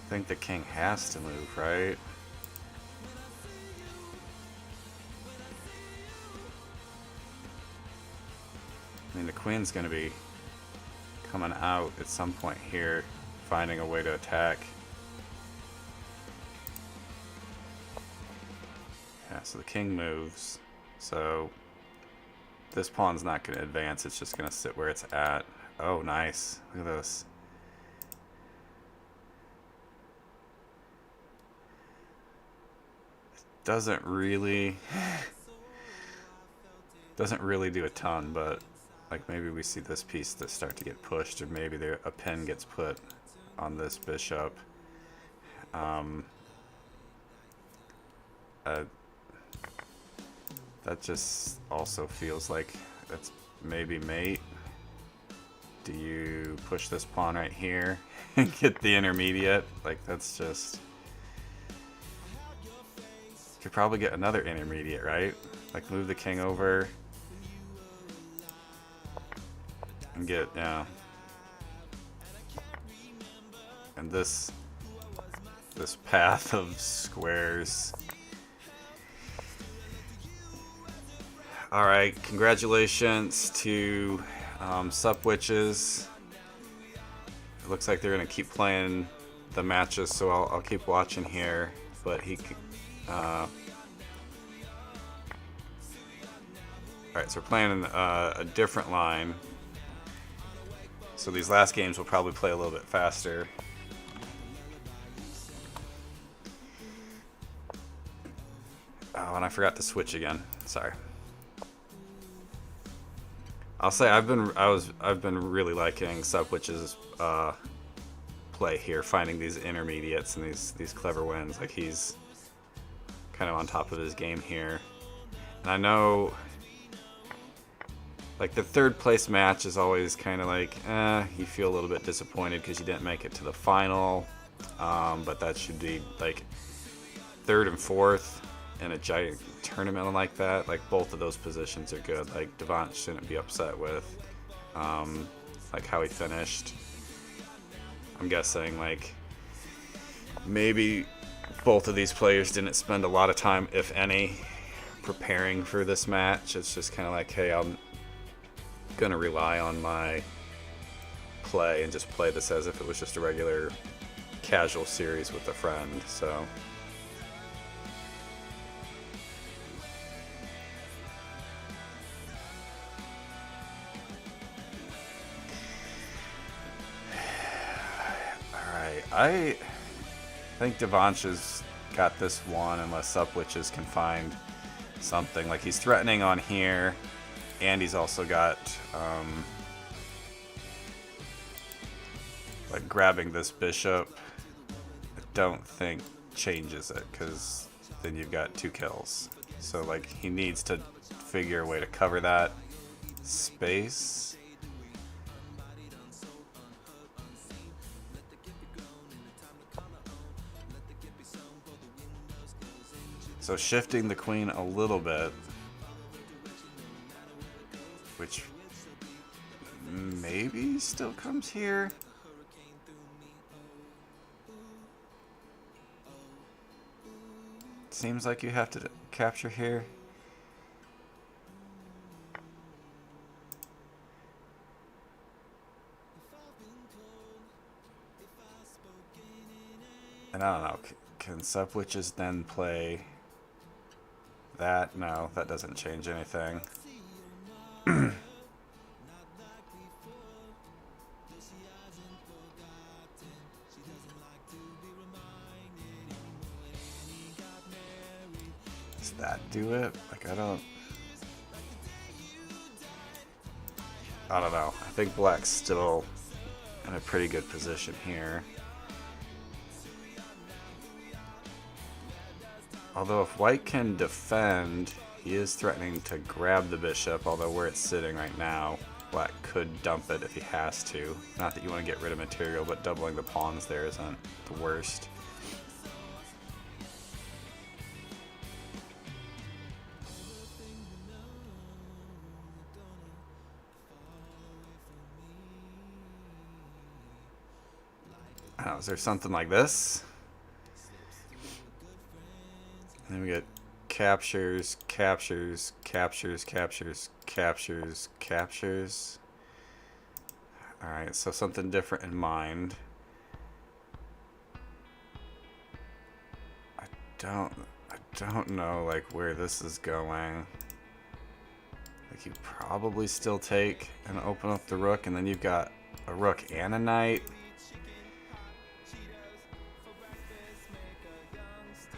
I think the king has to move, right? I mean, the queen's going to be coming out at some point here, finding a way to attack. Yeah, so the king moves. So this pawn's not going to advance, it's just going to sit where it's at. Oh, nice. Look at this. Doesn't really do a ton, but like maybe we see this piece that start to get pushed, or maybe a pin gets put on this bishop. That just also feels like that's maybe mate. Do you push this pawn right here and get the intermediate? Like, that's just... Could probably get another intermediate, right? Like, move the king over and get, yeah. And this path of squares. All right, congratulations to SupWitches. It looks like they're gonna keep playing the matches, so I'll keep watching here. But he. All right, so we're playing a different line. So these last games will probably play a little bit faster. Oh, and I forgot to switch again. Sorry. I'll say I've been really liking SupWitches' play here, finding these intermediates and these clever wins. Like, he's kind of on top of his game here. And I know, like, the third place match is always kind of like, you feel a little bit disappointed because you didn't make it to the final. But that should be like third and fourth in a giant tournament like that. Like, both of those positions are good. Like, devansh shouldn't be upset with like how he finished. I'm guessing like maybe both of these players didn't spend a lot of time, if any, preparing for this match. It's just kind of like, hey, I'm gonna rely on my play and just play this as if it was just a regular casual series with a friend. So I think devansh has got this one unless SupWitches can find something. Like, he's threatening on here, and he's also got like grabbing this bishop. I don't think changes it, because then you've got 2 kills. So like, he needs to figure a way to cover that space. So shifting the queen a little bit, which maybe still comes here. Seems like you have to capture here. And I don't know, can SupWitches then play that? No, that doesn't change anything. Does that do it? Like, I don't... I don't know. I think black's still in a pretty good position here. Although if white can defend, he is threatening to grab the bishop, although where it's sitting right now, black could dump it if he has to. Not that you want to get rid of material, but doubling the pawns there isn't the worst. I don't know, is there something like this? And then we get captures, captures, captures, captures, captures, captures. Alright, so something different in mind. I don't know like where this is going. Like you probably still take and open up the rook, and then you've got a rook and a knight.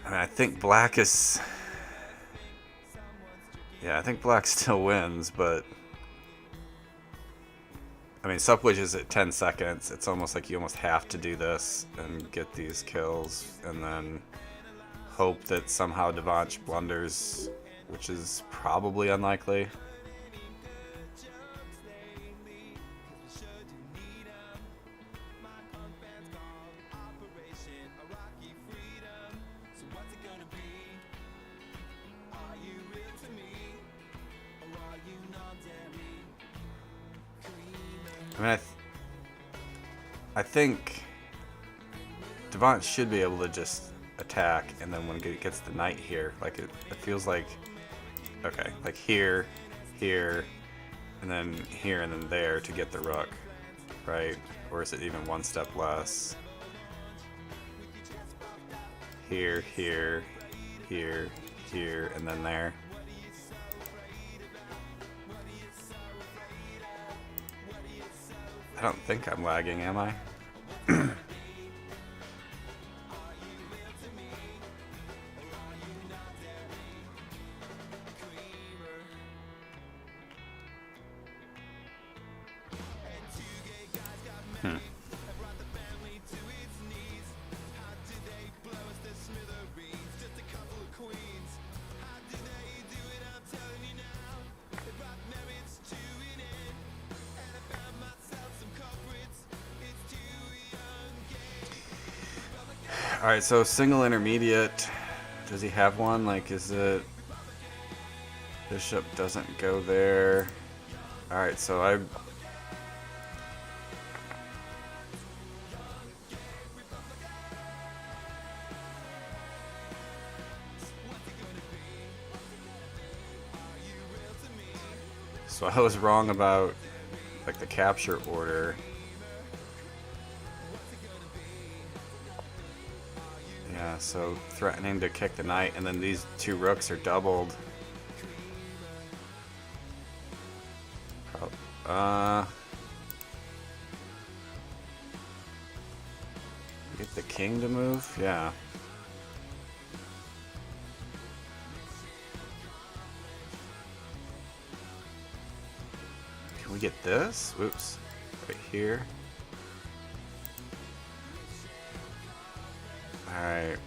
I mean, I think black is... Yeah, I think black still wins, but... I mean, SupWitches at 10 seconds. It's almost like you almost have to do this and get these kills, and then hope that somehow devansh blunders, which is probably unlikely. I mean, I think devansh should be able to just attack, and then when it gets the knight here, like it feels like, okay, like here, here, and then here, and then there to get the rook, right? Or is it even one step less? Here, here, here, here, and then there. I don't think I'm lagging, am I? Alright, so single intermediate. Does he have one? Like, is it... Bishop doesn't go there. Alright, so I... So I was wrong about, like, the capture order. Yeah, so threatening to kick the knight, and then these two rooks are doubled. Get the king to move? Yeah. Can we get this? Whoops. Right here. Alright.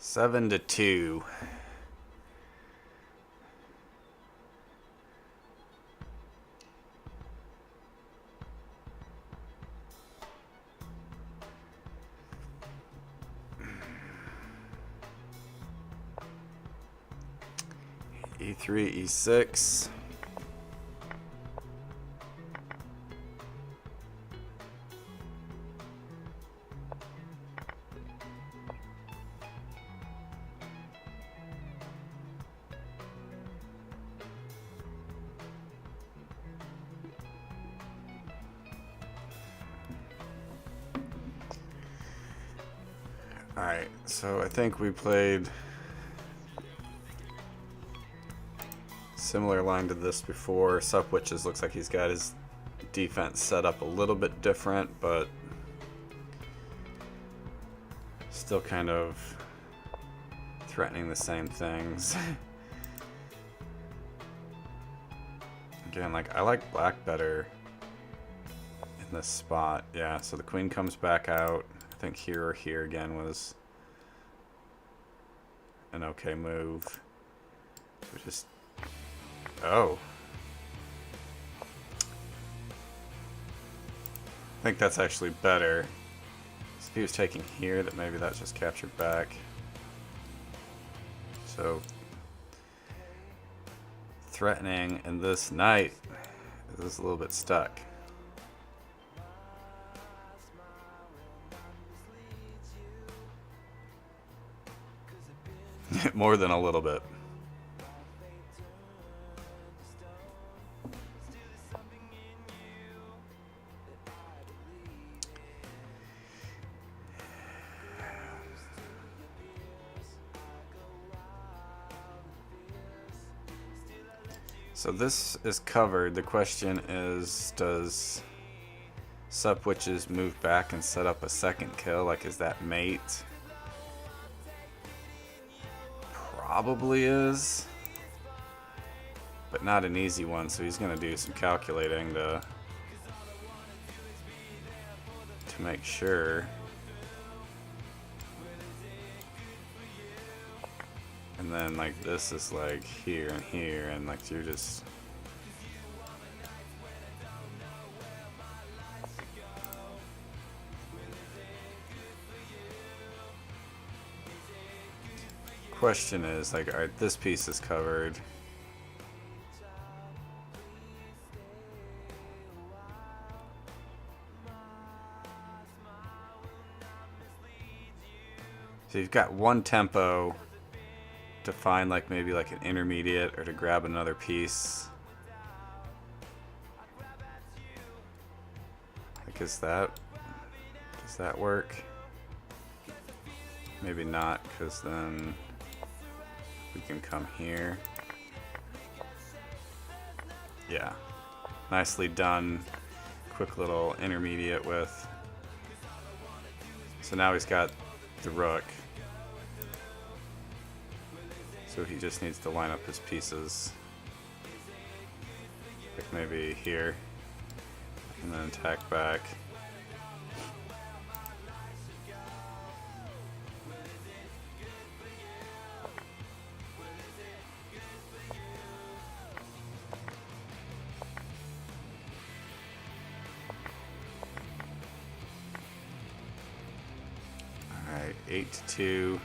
7-2. E3, E6. Alright, so I think we played similar line to this before. SupWitches looks like he's got his defense set up a little bit different, but still kind of threatening the same things. Again, like, I like black better in this spot. Yeah, so the queen comes back out. I think here or here again was an okay move. We just... Oh. I think that's actually better. So if he was taking here, that maybe that's just captured back. So threatening, and this knight is a little bit stuck. More than a little bit. So this is covered. The question is, does SupWitches move back and set up a second kill? Like, is that mate? Probably is. But not an easy one, so he's going to do some calculating to make sure. And then, like, this is, like, here and here, and, like, you're just... Question is, like, alright, this piece is covered. So you've got one tempo to find, like, maybe like an intermediate or to grab another piece. Like, does that work? Maybe not, because then we can come here. Yeah, nicely done. Quick little intermediate with. So now he's got the rook. So he just needs to line up his pieces. Like maybe here. And then attack back. Alright, 8-2.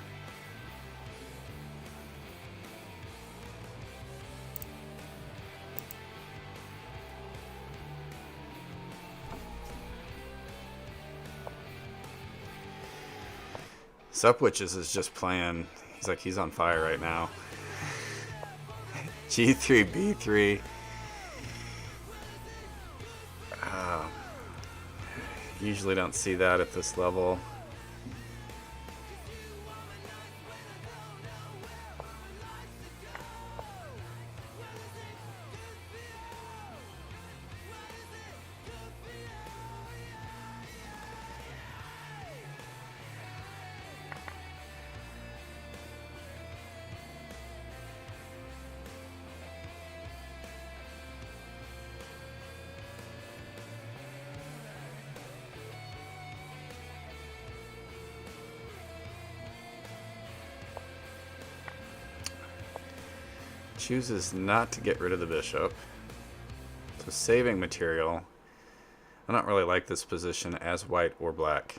SupWitches is just playing. He's like, he's on fire right now. G3, B3. Usually don't see that at this level. Chooses not to get rid of the bishop. So saving material. I don't really like this position as white or black.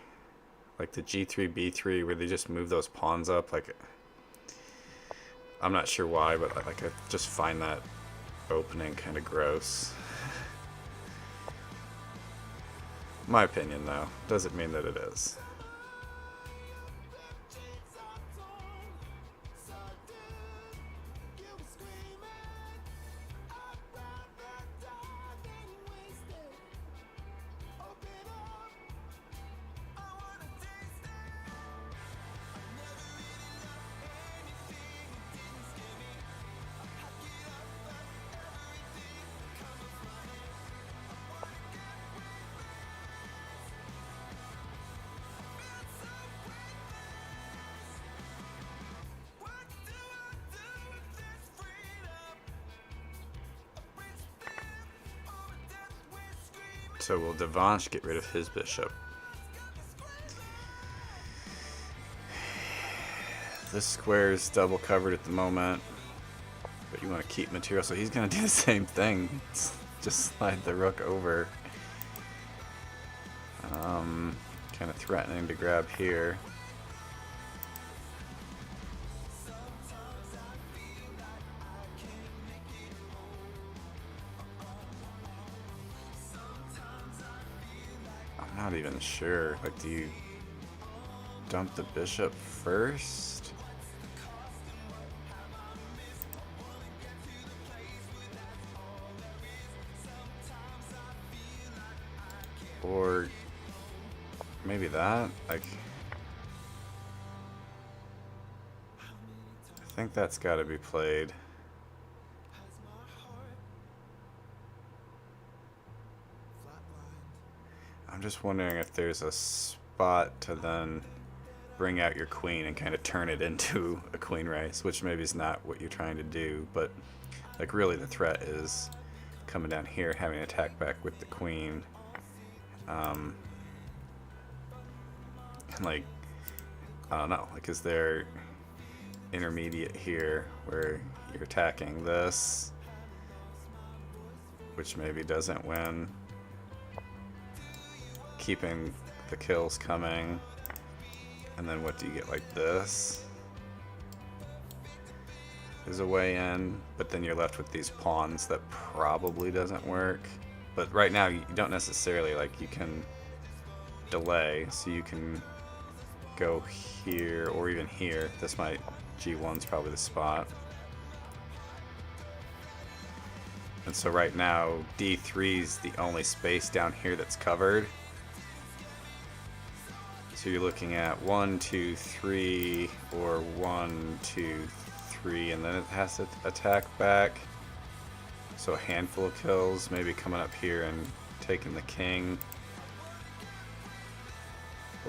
Like the G3, B3 where they just move those pawns up. Like, I'm not sure why, but like I just find that opening kind of gross. My opinion though. Doesn't mean that it is. So will devansh get rid of his bishop? This square is double covered at the moment, but you want to keep material, so he's going to do the same thing. Just slide the rook over. Kind of threatening to grab here. I'm not even sure. Like, do you dump the bishop first? Or maybe that? Like, I think that's got to be played. I'm just wondering if there's a spot to then bring out your queen and kind of turn it into a queen race, which maybe is not what you're trying to do, but like really the threat is coming down here, having an attack back with the queen. And like, I don't know, like is there intermediate here where you're attacking this, which maybe doesn't win, keeping the kills coming, and then what do you get? Like this is a way in, but then you're left with these pawns that probably doesn't work. But right now you don't necessarily, like, you can delay, so you can go here or even here. This might, G1's probably the spot. And so right now D3's the only space down here that's covered. So you're looking at 1, 2, 3, or 1, 2, 3, and then it has to attack back. So a handful of kills, maybe coming up here and taking the king.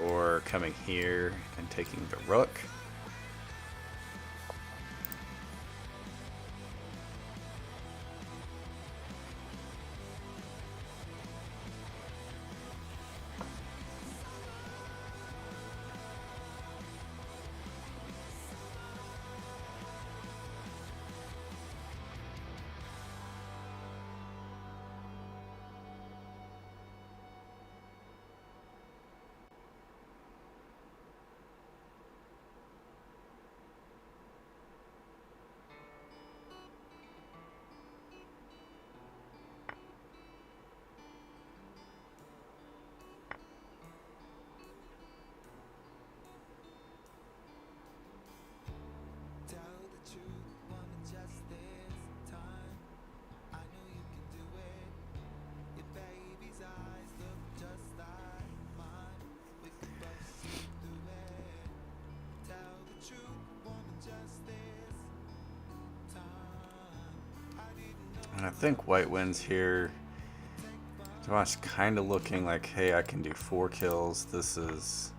Or coming here and taking the rook. And I think white wins here. Devansh kind of looking like, hey, I can do 4 kills. This is...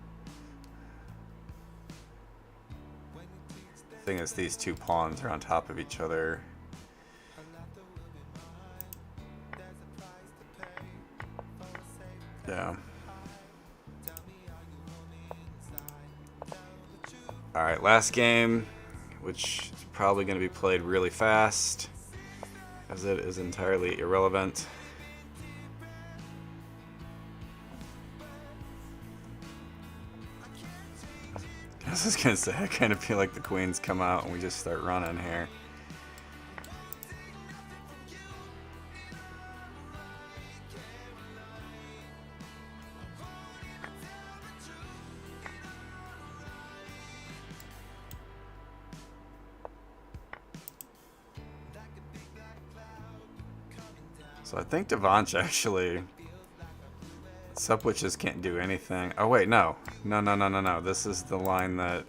The thing is, these two pawns are on top of each other. Yeah. Alright, last game, which is probably going to be played really fast, as it is entirely irrelevant. I was just going to say, I kind of feel like the queens come out and we just start running here. So I think devansh actually... SupWitches can't do anything. Oh wait, no. No. This is the line that...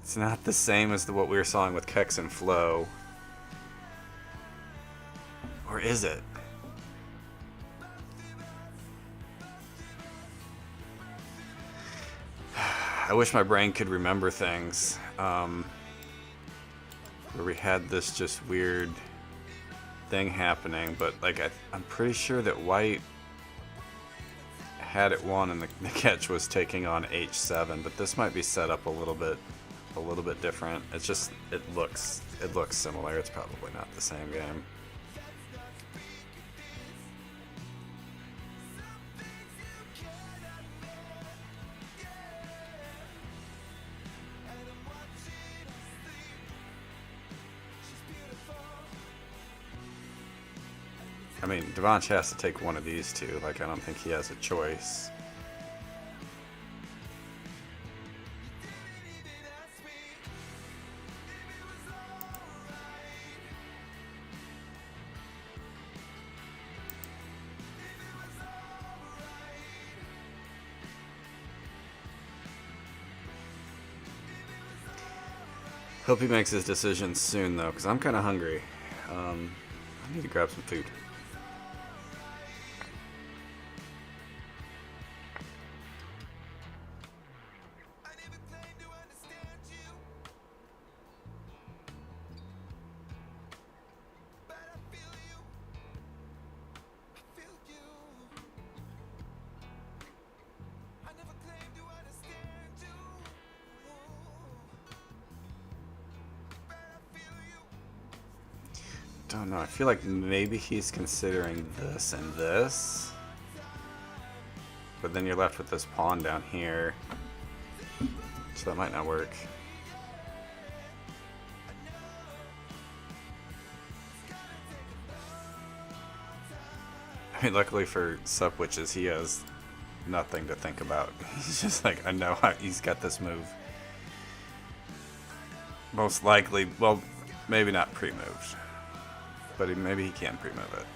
It's not the same as what we were sawing with Kex and Flow. Or is it? I wish my brain could remember things. where we had this just weird thing happening, but like I'm pretty sure that white had it won and the catch was taking on h7, but this might be set up a little bit different. It's just it looks similar. It's probably not the same game. I mean, devansh has to take one of these two. Like, I don't think he has a choice. Hope he makes his decision soon, though, because I'm kind of hungry. I need to grab some food. Don't know. I feel like maybe he's considering this and this, but then you're left with this pawn down here, so that might not work. I mean, luckily for SupWitches, he has nothing to think about. He's just like, I know he's got this move. Most likely, well, maybe not pre-moved. But maybe he can pre-move it.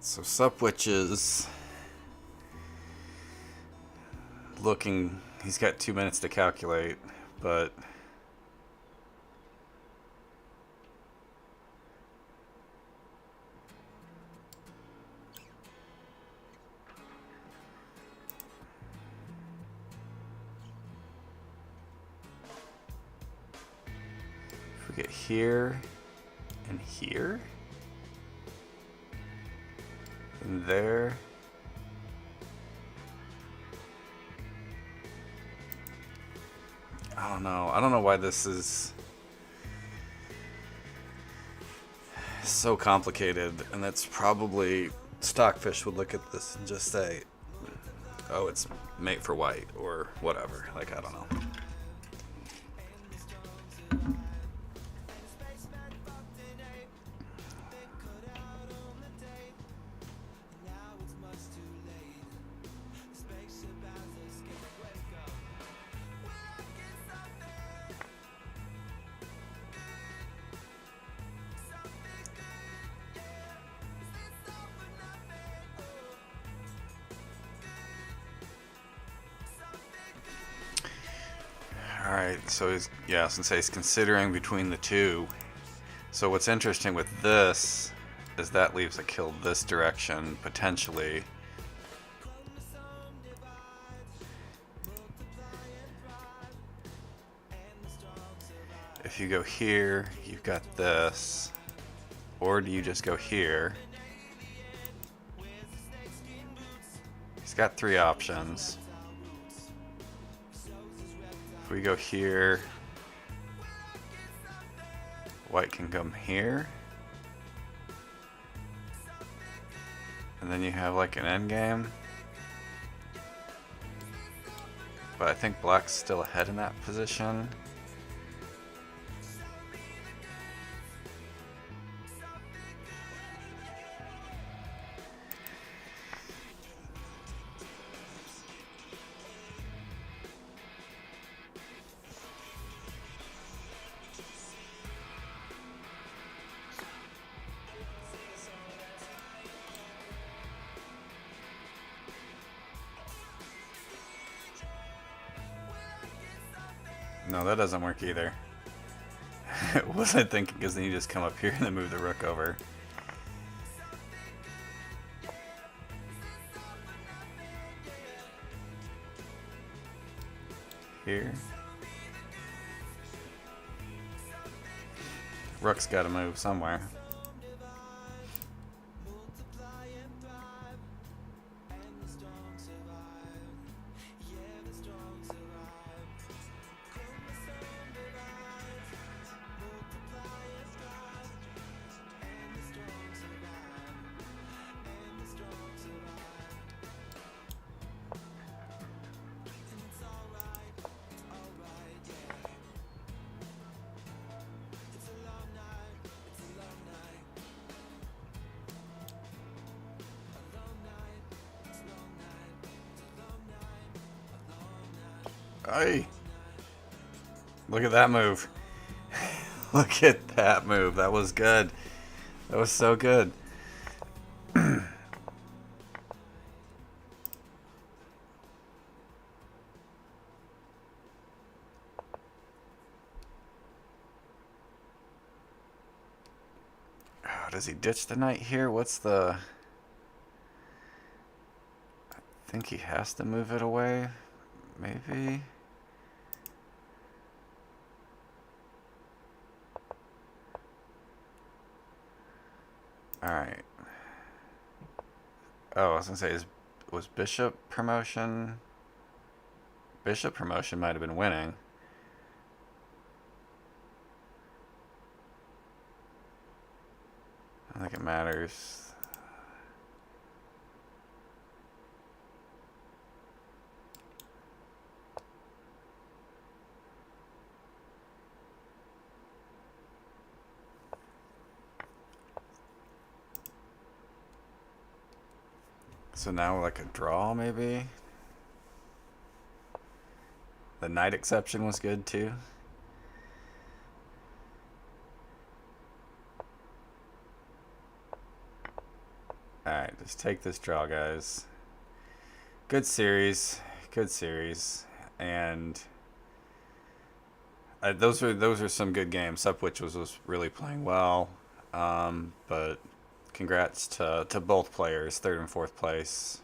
So SupWitches looking, he's got 2 minutes to calculate, but if we get here and here and there, I don't know. I don't know why this is so complicated, and that's probably Stockfish would look at this and just say, oh, it's mate for white or whatever. Like, I don't know. Alright, so he's, yeah, since he's considering between the two. So what's interesting with this is that leaves a kill this direction, potentially. If you go here, you've got this. Or do you just go here? He's got 3 options. If we go here, white can come here. And then you have like an endgame. But I think black's still ahead in that position. No, that doesn't work either. Wasn't thinking, because then you just come up here and then move the rook over. Here. Rook's got to move somewhere. Hey! Look at that move. Look at that move. That was good. That was so good. Oh, does he ditch the knight here? What's the... I think he has to move it away. Maybe... Alright. Oh, I was gonna say, was bishop promotion? Bishop promotion might have been winning. I don't think it matters. So now like a draw, maybe? The knight exception was good too. Alright, just take this draw, guys. Good series. Good series. And those are some good games. SupWitches was really playing well. But congrats to both players, third and fourth place.